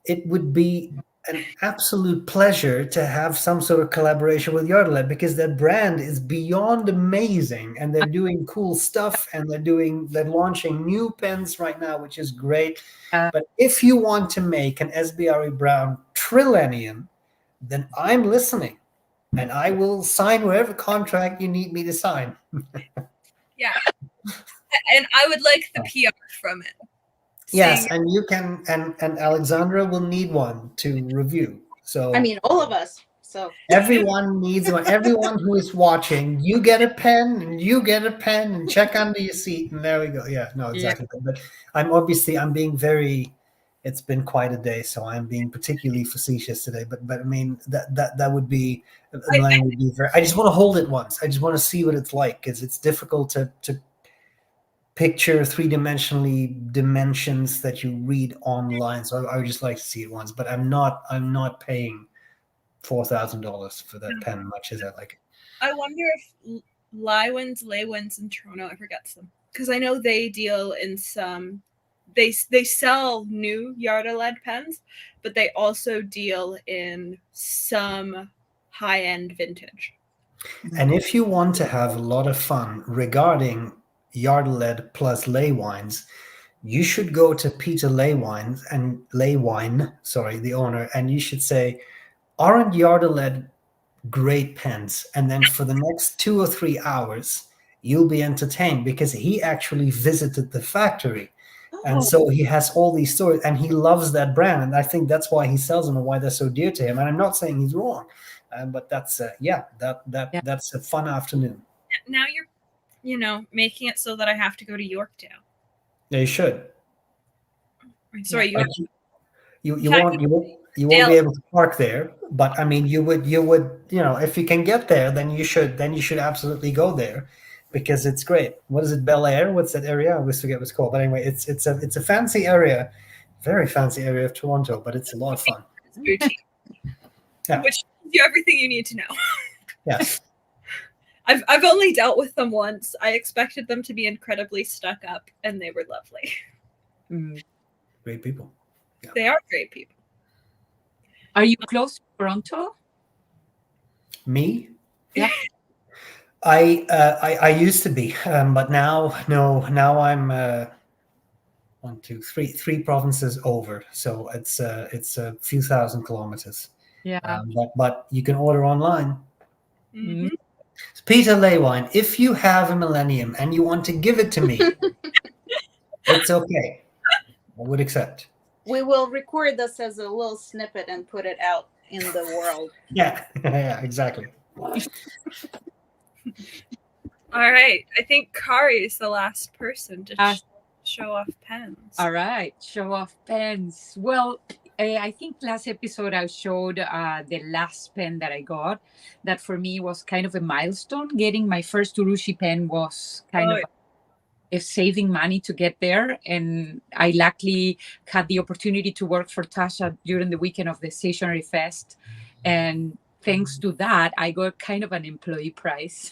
it would be an absolute pleasure to have some sort of collaboration with Yardelet, because their brand is beyond amazing, and they're doing cool stuff, and they're launching new pens right now, which is great. But if you want to make an SBRE Brown Trillennium, then I'm listening, and I will sign whatever contract you need me to sign. Yeah, and I would like the PR from it. Yes, and you can, and Alexandra will need one to review. So I mean, all of us. So everyone needs one. Everyone who is watching, you get a pen, and you get a pen, and check under your seat, and there we go. Yeah, no, exactly. Yeah. But I'm being very it's been quite a day, so I'm being particularly facetious today. But I mean that would be, Melanie would be very. I just want to hold it once. I just want to see what it's like, because it's difficult to picture three-dimensionally dimensions that you read online. So I would just like to see it once. But I'm not paying $4,000 for that pen, much as I like it. I wonder if Leywins in Toronto ever gets them, because I know they deal in some. They sell new Yarda lead pens, but they also deal in some high-end vintage. And if you want to have a lot of fun regarding Yarda lead plus Leywines, you should go to Peter Leywine, the owner, and you should say, "Aren't Yarda lead great pens?" And then for the next 2 or 3 hours, you'll be entertained, because he actually visited the factory. And so he has all these stories, and he loves that brand. And I think that's why he sells them and why they're so dear to him. And I'm not saying he's wrong, but that's that's a fun afternoon. Now you're, making it so that I have to go to Yorkdale. Yeah, you should. Sorry, York. You won't be able to park there, but I mean, you would, if you can get there, then you should absolutely go there, because it's great. What is it, Bel Air? What's that area? I always forget what it's called. But anyway, it's a fancy area, very fancy area of Toronto, but it's a lot of fun. It's boutique. Yeah. Which gives you everything you need to know. Yes. I've only dealt with them once. I expected them to be incredibly stuck up, and they were lovely. Great people. Yeah. They are great people. Are you close to Toronto? Me? Yeah. I used to be, but now I'm 1, 2, 3 provinces over. So it's a few thousand kilometers. Yeah. But you can order online. Mm-hmm. Peter Leywine, if you have a Millennium and you want to give it to me, it's okay. I would accept. We will record this as a little snippet and put it out in the world. Yeah, yeah, exactly. All right. I think Kari is the last person to show off pens. All right. Show off pens. Well, I think last episode I showed the last pen that I got. That for me was kind of a milestone. Getting my first Urushi pen was kind of saving money to get there. And I luckily had the opportunity to work for Tasha during the weekend of the Stationery Fest. And thanks to that, I got kind of an employee price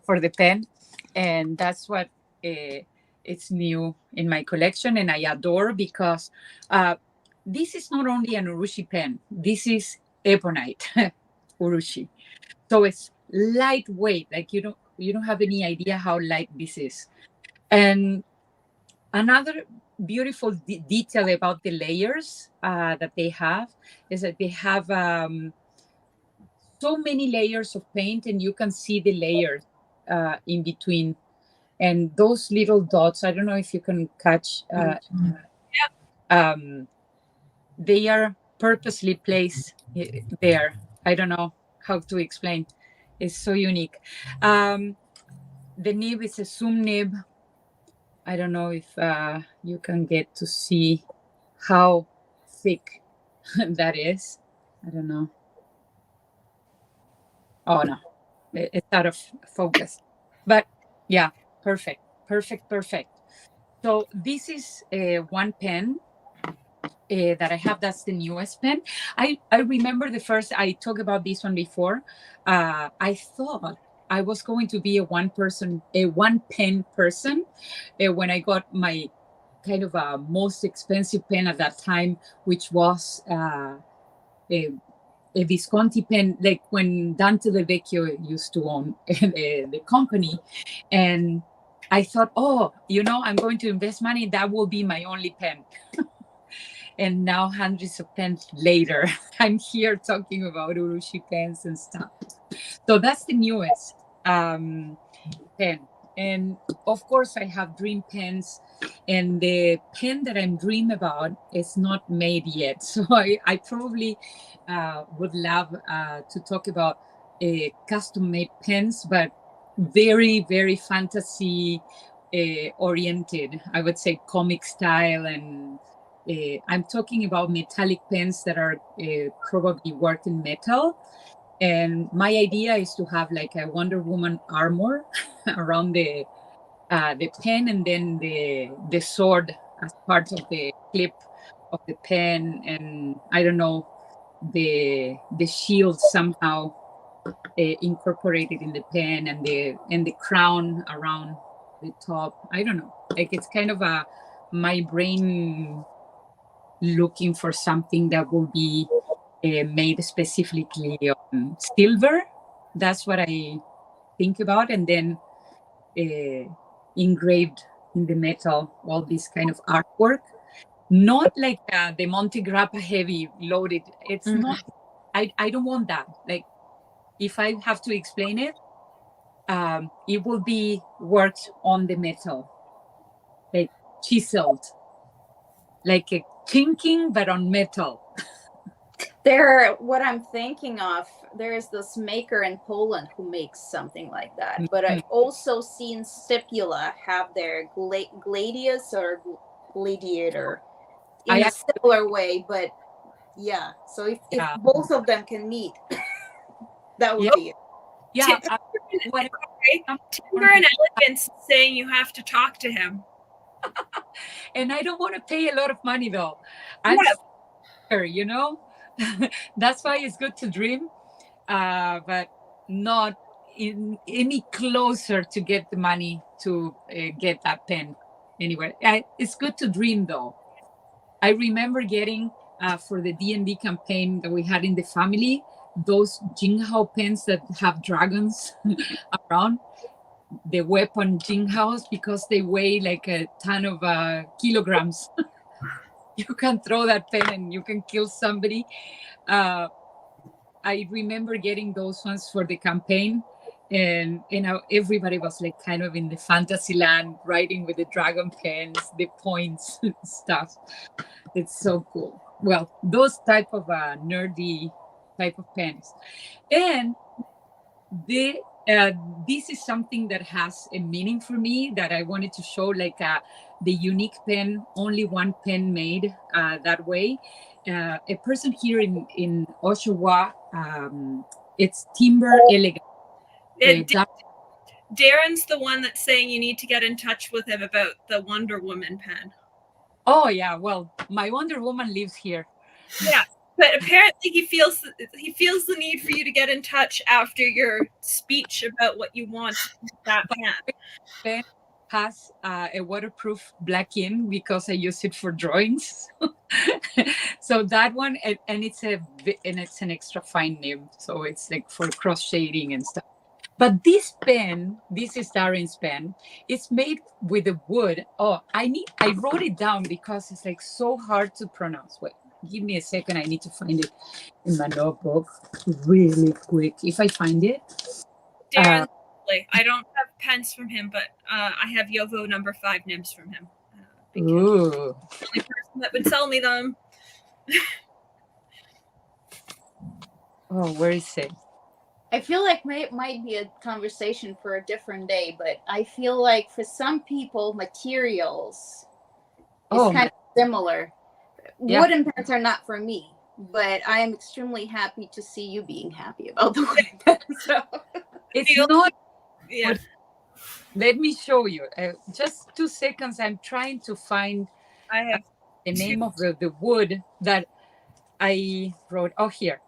for the pen. And that's what it's new in my collection. And I adore, because this is not only an Urushi pen, this is Ebonite Urushi. So it's lightweight. Like you don't have any idea how light this is. And another beautiful detail about the layers that they have is that they have so many layers of paint, and you can see the layers in between. And those little dots, I don't know if you can catch. They are purposely placed there. I don't know how to explain. It's so unique. The nib is a zoom nib. I don't know if you can get to see how thick that is. I don't know. Oh, no. It's out of focus. But yeah, perfect. So this is one pen that I have. That's the newest pen. I remember the first, I talked about this one before. I thought I was going to be a one pen person when I got my kind of most expensive pen at that time, which was a Visconti pen, like when Dante Del Vecchio used to own the company. And I thought, I'm going to invest money. That will be my only pen. And now, hundreds of pens later, I'm here talking about Urushi pens and stuff. So that's the newest pen. And of course, I have dream pens. And the pen that I'm dreaming about is not made yet. So I probably would love to talk about custom-made pens, but very, very fantasy oriented. I would say comic style and I'm talking about metallic pens that are probably worked in metal. And my idea is to have like a Wonder Woman armor around the pen, and then the sword as part of the clip of the pen, and I don't know, the shield somehow incorporated in the pen, and the crown around the top. I don't know. Like, it's kind of my brain looking for something that will be made specifically on silver. That's what I think about, and then engraved in the metal, all this kind of artwork. Not like the Monte Grappa heavy loaded. It's not. I don't want that. Like, if I have to explain it, it will be worked on the metal, like chiseled, like a chinking, but on metal. What I'm thinking of, there's this maker in Poland who makes something like that. But I've also seen Stipula have their gladius or gladiator in a similar way. But yeah, so if both of them can meet, that would be it. Yeah. Timber and Elegance saying you have to talk to him. And I don't want to pay a lot of money, though. I'm sure, you know? That's why it's good to dream, but not any closer to get the money to get that pen anywhere. It's good to dream, though. I remember getting for the D&D campaign that we had in the family, those Jinghao pens that have dragons around, the weapon Jinghaos, because they weigh like a ton of kilograms. You can throw that pen and you can kill somebody. I remember getting those ones for the campaign, and everybody was like kind of in the fantasy land, writing with the dragon pens, the points and stuff. It's so cool. Well, those type of nerdy type of pens. And this is something that has a meaning for me that I wanted to show, like the unique pen, only one pen made that way. A person here in Oshawa, it's Timber Elegant. Darren's the one that's saying you need to get in touch with him about the Wonder Woman pen. Oh yeah, well, my Wonder Woman lives here. Yeah, but apparently he feels the need for you to get in touch after your speech about what you want with that pen. Has a waterproof black ink because I use it for drawings. So that one, and it's an extra fine nib, so it's like for cross shading and stuff. But this pen, this is Darren's pen. It's made with the wood. Oh, I wrote it down because it's like so hard to pronounce. Wait, give me a second. I need to find it in my notebook really quick. If I find it. Darren, I don't have pens from him, but I have Yovo number 5 nibs from him. Ooh. The only person that would sell me them. Oh, where is it? I feel like it might be a conversation for a different day, but I feel like for some people, materials is kind of similar. Yeah. Wooden pens are not for me, but I am extremely happy to see you being happy about the wooden pens. So. It's not. Yeah. Let me show you. Just 2 seconds. I'm trying to find the name of the wood that I wrote. Oh, here.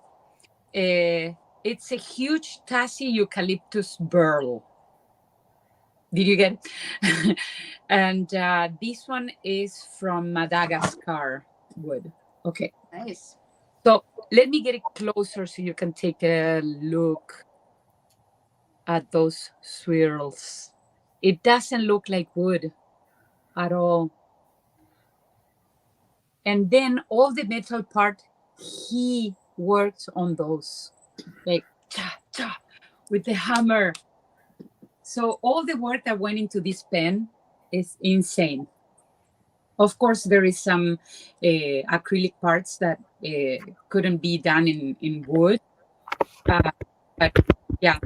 It's a huge Tassie eucalyptus burl. Did you get it? And this one is from Madagascar wood. Okay. Nice. So let me get it closer so you can take a look at those swirls. It doesn't look like wood at all. And then all the metal part, he worked on those, like cha cha with the hammer. So all the work that went into this pen is insane. Of course, there is some acrylic parts that couldn't be done in wood. But yeah,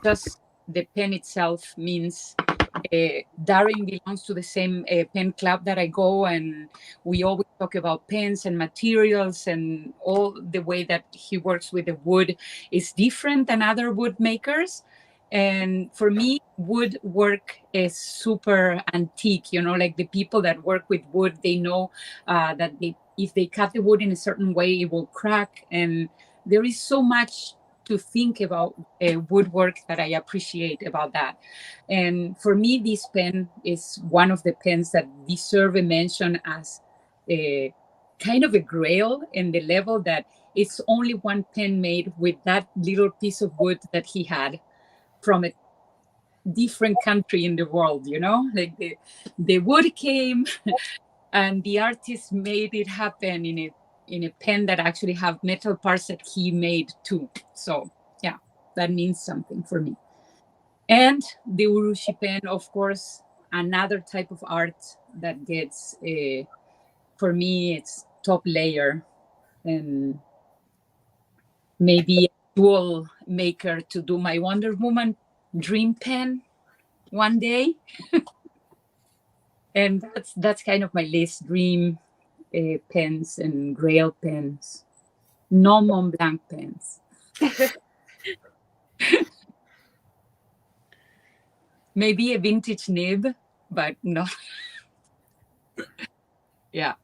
just the pen itself means Darren belongs to the same pen club that I go, and we always talk about pens and materials, and all the way that he works with the wood is different than other wood makers. And for me, wood work is super antique, like the people that work with wood, they know that if they cut the wood in a certain way, it will crack. And there is so much to think about woodwork that I appreciate about that. And for me, this pen is one of the pens that deserve a mention as a kind of a grail in the level that it's only one pen made with that little piece of wood that he had from a different country in the world, like the wood came and the artist made it happen in a pen that actually have metal parts that he made too. So yeah, that means something for me. And the urushi pen, of course, another type of art that gets, for me, it's top layer, and maybe a dual maker to do my Wonder Woman dream pen one day. And that's kind of my list: dream pens and Grail pens, no Mont Blanc pens. Maybe a vintage nib, but no. Yeah.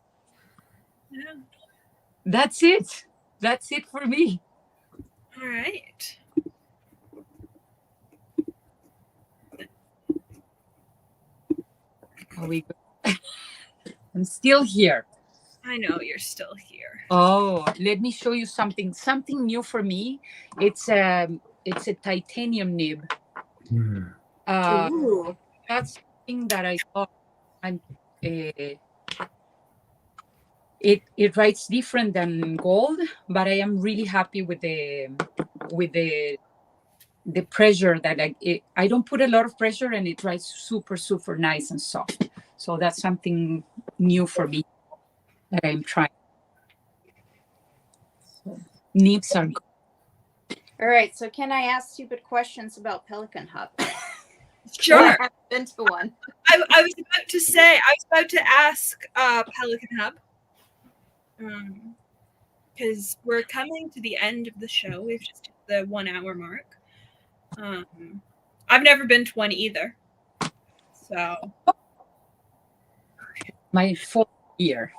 That's it. That's it for me. All right. Are we good? I'm still here. I know you're still here. Oh, let me show you something new for me. It's a titanium nib. That's something that I thought it writes different than gold, but I am really happy with the pressure that I don't put a lot of pressure, and it writes super, super nice and soft. So that's something new for me that I'm trying. So, nibs are good. All right, so can I ask stupid questions about Pelican Hub? Sure. I haven't been to one. I was about to ask Pelican Hub, because we're coming to the end of the show. We've just hit the 1 hour mark. I've never been to one either. So My 4th year.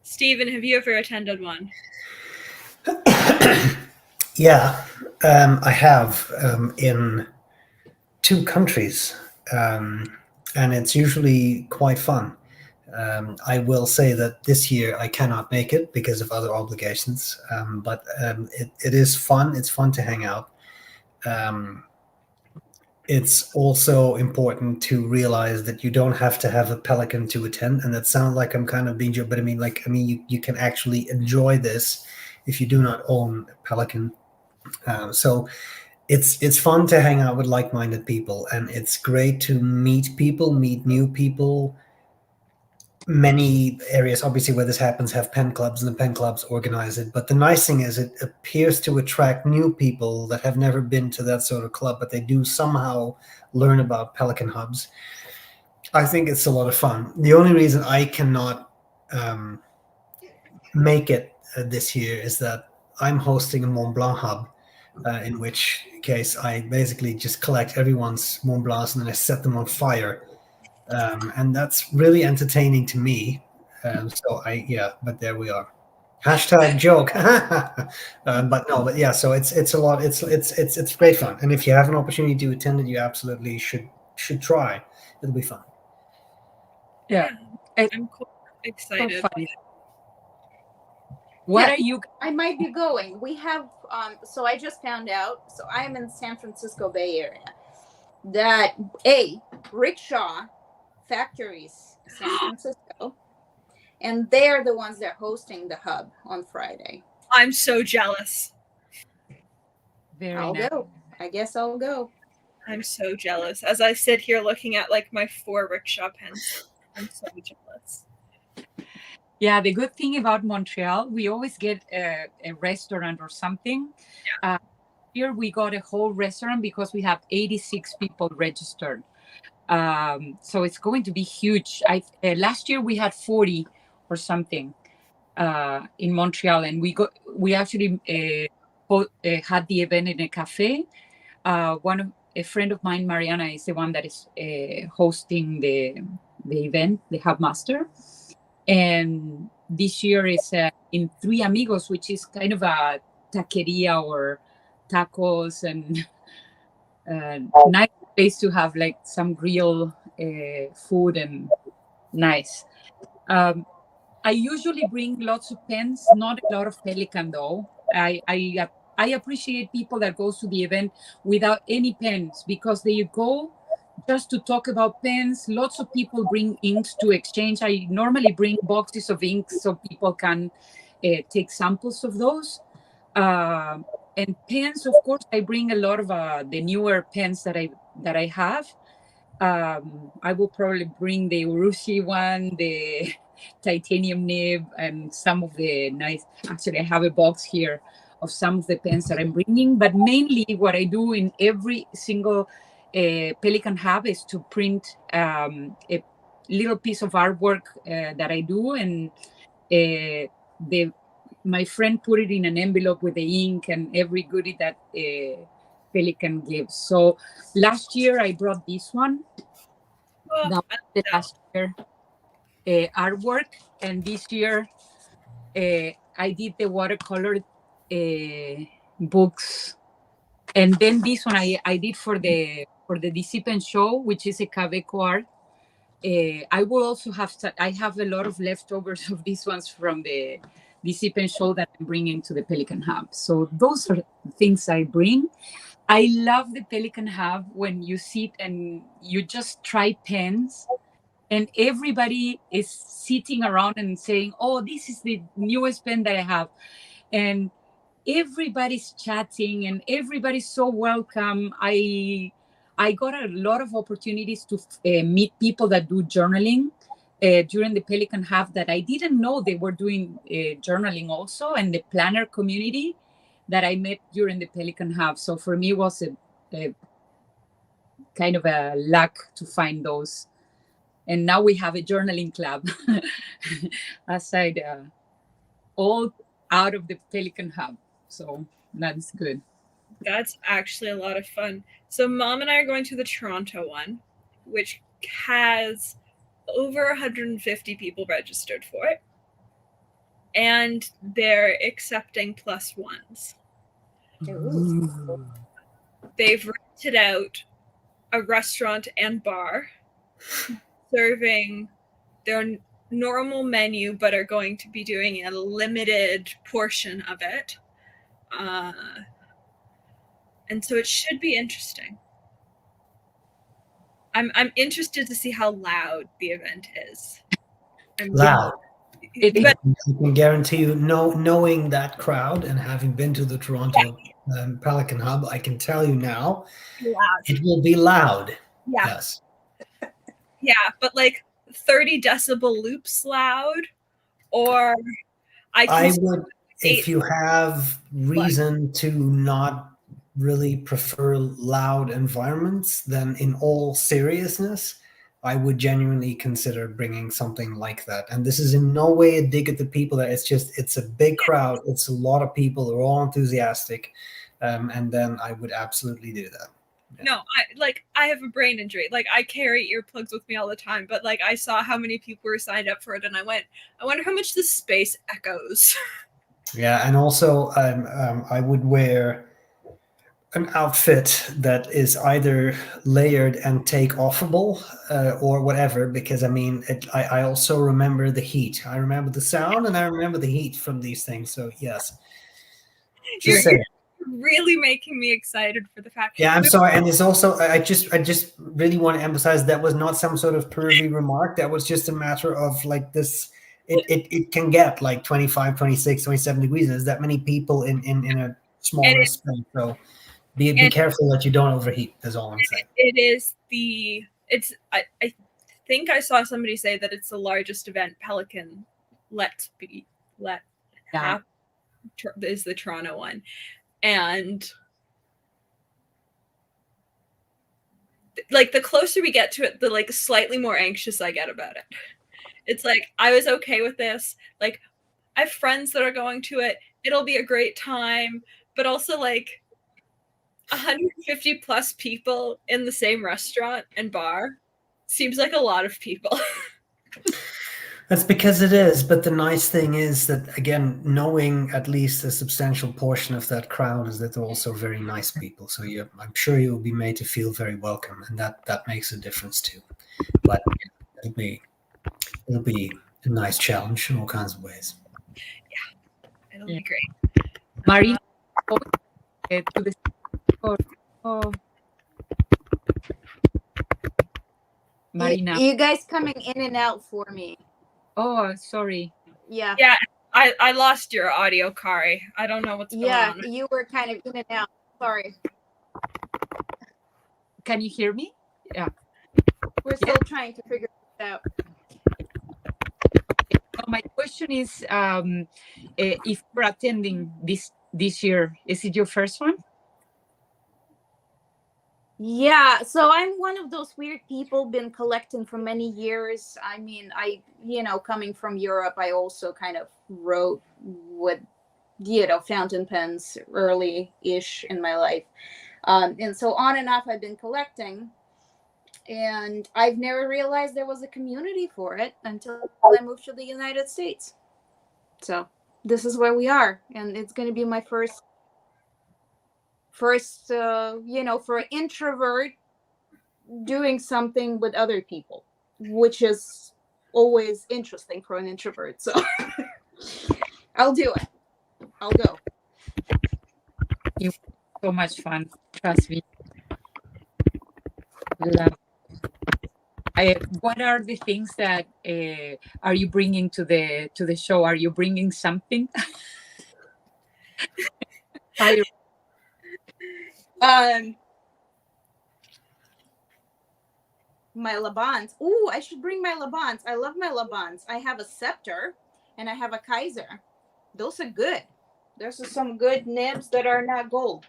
Stephen, have you ever attended one? Yeah, I have in 2 countries, and it's usually quite fun. I will say that this year I cannot make it because of other obligations, but it is fun. It's fun to hang out. It's also important to realize that you don't have to have a Pelican to attend, and that sounds like I'm kind of being joke, but I mean, you can actually enjoy this if you do not own a Pelican. So it's fun to hang out with like-minded people, and it's great to meet new people. Many areas, obviously, where this happens have pen clubs, and the pen clubs organize it. But the nice thing is it appears to attract new people that have never been to that sort of club, but they do somehow learn about Pelican Hubs. I think it's a lot of fun. The only reason I cannot make it this year is that I'm hosting a Mont Blanc Hub, in which case I basically just collect everyone's Mont Blancs and then I set them on fire. And that's really entertaining to me. But there we are. Hashtag joke. But yeah, so it's a lot. It's great fun. And if you have an opportunity to attend it, you absolutely should try. It'll be fun. Yeah. I'm quite excited. So what are you? I might be going. We have, so I just found out, so I am in San Francisco Bay Area, that Rickshaw Factories, San Francisco, and they're the ones that are hosting the hub on Friday. I'm so jealous. Very nice. Go. I guess I'll go. I'm so jealous. As I sit here looking at like my 4 rickshaw pens, I'm so jealous. Yeah, the good thing about Montreal, we always get a restaurant or something. year we got a whole restaurant because we have 86 people registered. So it's going to be huge. Last year we had 40 or something in Montreal, and we actually had the event in a cafe. A friend of mine, Mariana, is the one that is hosting the event, the Hub Master. And this year is in Three Amigos, which is kind of a taqueria or tacos and nice place to have like some grill food and nice. I usually bring lots of pens, not a lot of Pelican though. I appreciate people that goes to the event without any pens because they go just to talk about pens. Lots of people bring inks to exchange. I normally bring boxes of inks so people can take samples of those. And pens, of course, I bring a lot of the newer pens that I have. I will probably bring the Urushi one, the titanium nib, and some of the nice. Actually, I have a box here of some of the pens that I'm bringing. But mainly, what I do in every single Pelican Hub is to print a little piece of artwork that I do, and my friend put it in an envelope with the ink and every goodie that Pelican gives. So last year I brought this one. Oh, That was the last year artwork, and this year I did the watercolor books, and then this one I did for the Disipen show, which is a Quebeco art. I will also I have a lot of leftovers of these ones from the Disipen show that I'm bringing to the Pelican Hub. So those are things I bring. I love the Pelican Hub when you sit and you just try pens and everybody is sitting around and saying, oh, this is the newest pen that I have. And everybody's chatting and everybody's so welcome. I got a lot of opportunities to meet people that do journaling during the Pelican Hub that I didn't know they were doing journaling also, and the planner community that I met during the Pelican Hub. So for me, it was a kind of a luck to find those. And now we have a journaling club aside, all out of the Pelican Hub. So that's good. That's actually a lot of fun. So Mom and I are going to the Toronto one, which has over 150 people registered for it. And they're accepting +1s. They've rented out a restaurant and bar serving their normal menu, but are going to be doing a limited portion of it. And so it should be interesting. I'm interested to see how loud the event is. Loud. But I can guarantee you, knowing that crowd and having been to the Toronto Pelican Hub, I can tell you now, loud. it will be loud. Yeah. Yes. Yeah, but like 30 decibel loops loud, or I would, if you have reason to not really prefer loud environments, then in all seriousness, I would genuinely consider bringing something like that. And this is in no way a dig at the people there. It's a big crowd. It's a lot of people. They're all enthusiastic. And then I would absolutely do that. Yeah. No, I have a brain injury. Like I carry earplugs with me all the time, but like I saw how many people were signed up for it, and I wonder how much this space echoes. Yeah, and also I would wear an outfit that is either layered and take offable or whatever, because I mean, I also remember the heat. I remember the sound and I remember the heat from these things. So yes, You're really making me excited for the fact. Yeah, I'm sorry, and it's also I just really want to emphasize that was not some sort of pervy remark. That was just a matter of like this. It can get like 25, 26, 27 degrees. There's that many people in a smaller space. So be careful that you don't overheat. That's all I'm saying. I think I saw somebody say that it's the largest event Pelican have is the Toronto one. And like the closer we get to it, the like slightly more anxious I get about it. It's like I was okay with this. Like I have friends that are going to it. It'll be a great time, but also like 150 plus people in the same restaurant and bar seems like a lot of people. That's because it is. But the nice thing is that, again, knowing at least a substantial portion of that crowd is that they're also very nice people. So I'm sure you'll be made to feel very welcome, and that makes a difference too. But it'll be a nice challenge in all kinds of ways. Yeah, it'll be great. Marina, to the Marina. You guys coming in and out for me. Oh, sorry. Yeah. Yeah, I lost your audio, Kari. I don't know what's going on. Yeah, you were kind of in and out. Sorry. Can you hear me? Yeah. We're still trying to figure it out. My question is, if you're attending this year, is it your first one? Yeah, so I'm one of those weird people, been collecting for many years. I mean, coming from Europe, I also kind of wrote with, fountain pens early-ish in my life. And so on and off, I've been collecting. And I've never realized there was a community for it until I moved to the United States. So this is where we are. And it's going to be my first, for an introvert, doing something with other people, which is always interesting for an introvert. So I'll do it. I'll go. It was so much fun. Trust me. Love. What are the things that are you bringing to the show? Are you bringing something? My Labans. Ooh, I should bring my Labans. I love my Labans. I have a scepter and I have a Kaiser. Those are good. There's some good nibs that are not gold.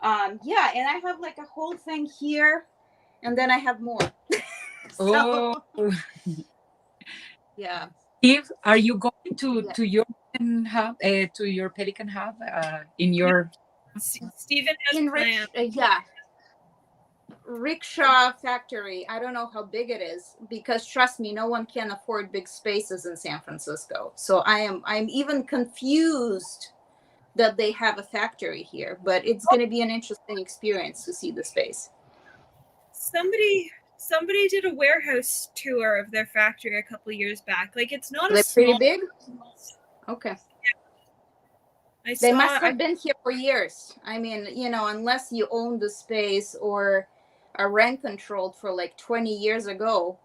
Yeah, and I have like a whole thing here, and then I have more. So, yeah. Steve, are you going to your hub, to your Pelican hub in your? Stephen has In plans. yeah. Rickshaw factory. I don't know how big it is, because trust me, no one can afford big spaces in San Francisco. So I'm even confused that they have a factory here, but it's going to be an interesting experience to see the space. Somebody did a warehouse tour of their factory a couple of years back. Like it's not They're a small, pretty big. Okay. Yeah. They must have been here for years. I mean, unless you own the space or are rent controlled for like 20 years ago,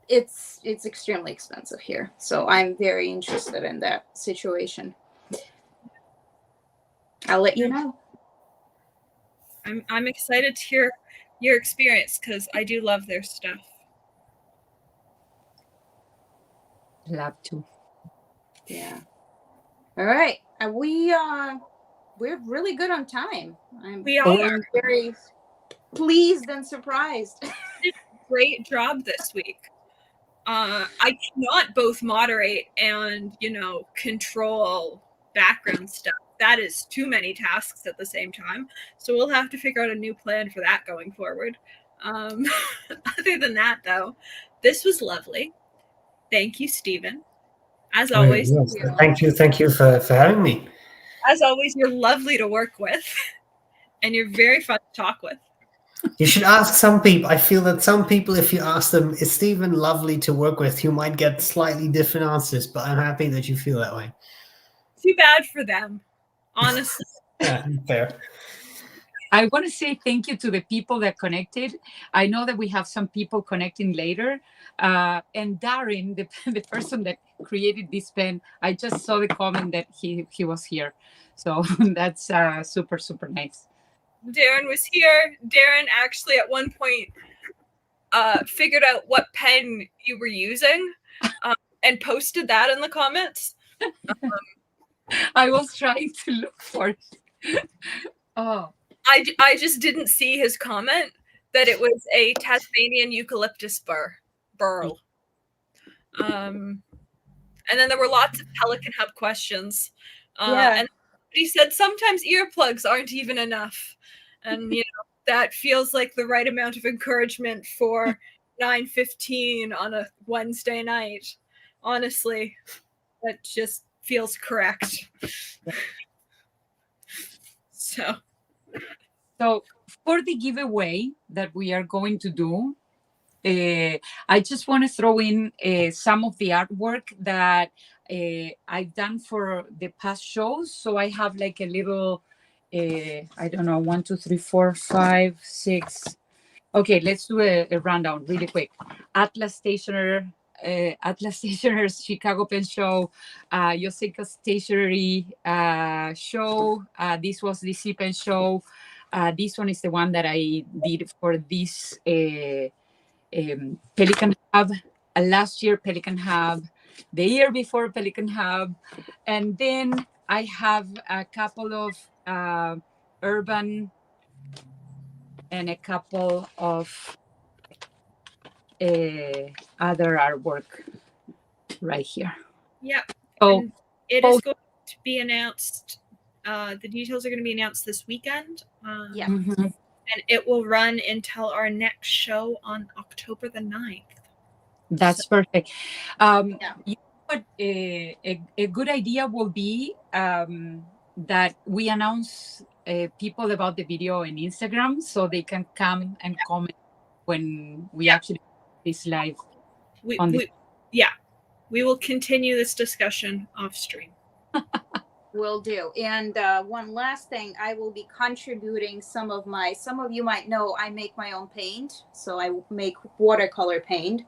it's extremely expensive here. So I'm very interested in that situation. I'll let you know. I'm excited to hear your experience because I do love their stuff. Love to. Yeah. All right. We're really good on time. I'm very pleased and surprised. Great job this week. I cannot both moderate and control background stuff. That is too many tasks at the same time. So we'll have to figure out a new plan for that going forward. Other than that, though, this was lovely. Thank you, Stephen. As always, yes. Thank you for having me. As always, you're lovely to work with, and you're very fun to talk with. You should ask some people. I feel that some people, if you ask them, is Stephen lovely to work with, you might get slightly different answers, but I'm happy that you feel that way. Too bad for them, honestly. Yeah, fair. I want to say thank you to the people that connected. I know that we have some people connecting later. And Darren, the person that created this pen, I just saw the comment that he was here. So that's super, super nice. Darren was here. Darren actually at one point figured out what pen you were using and posted that in the comments. I was trying to look for it. Oh. I just didn't see his comment, that it was a Tasmanian eucalyptus burl. And then there were lots of Pelican Hub questions. And he said sometimes earplugs aren't even enough. And, that feels like the right amount of encouragement for 9:15 on a Wednesday night. Honestly, that just feels correct. So for the giveaway that we are going to do, I just want to throw in some of the artwork that I've done for the past shows. So I have like a little, I don't know, 1, 2, 3, 4, 5, 6. Okay, let's do a rundown really quick. Atlas Stationer's Chicago Pen Show, Yoseka Stationery show. This was the C Pen show. This one is the one that I did for this Pelican Hub, last year Pelican Hub, the year before Pelican Hub, and then I have a couple of urban and a couple of other artwork right here. Yep. So and it is going to be announced. The details are going to be announced this weekend. And it will run until our next show on October the 9th. That's perfect. You know what, a good idea will be that we announce people about the video on Instagram so they can come and comment when we actually this live. We will continue this discussion off stream. Will do. And one last thing, I will be contributing some of you might know I make my own paint. So I make watercolor paint.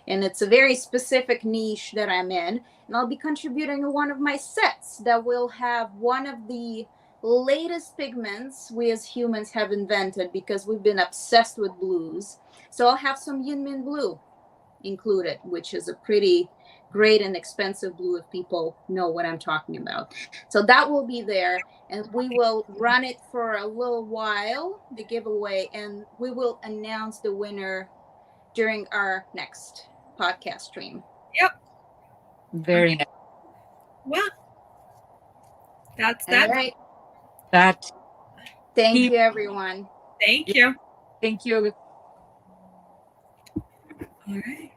And it's a very specific niche that I'm in. And I'll be contributing one of my sets that will have one of the latest pigments we as humans have invented because we've been obsessed with blues. So I'll have some Yinmin blue included, which is a pretty great and expensive blue if people know what I'm talking about. So that will be there, and we will run it for a little while, the giveaway, and we will announce the winner during our next podcast stream. Yep. Very nice. Well, that's that. All right. Thank you, everyone. Thank you. Thank you. All right.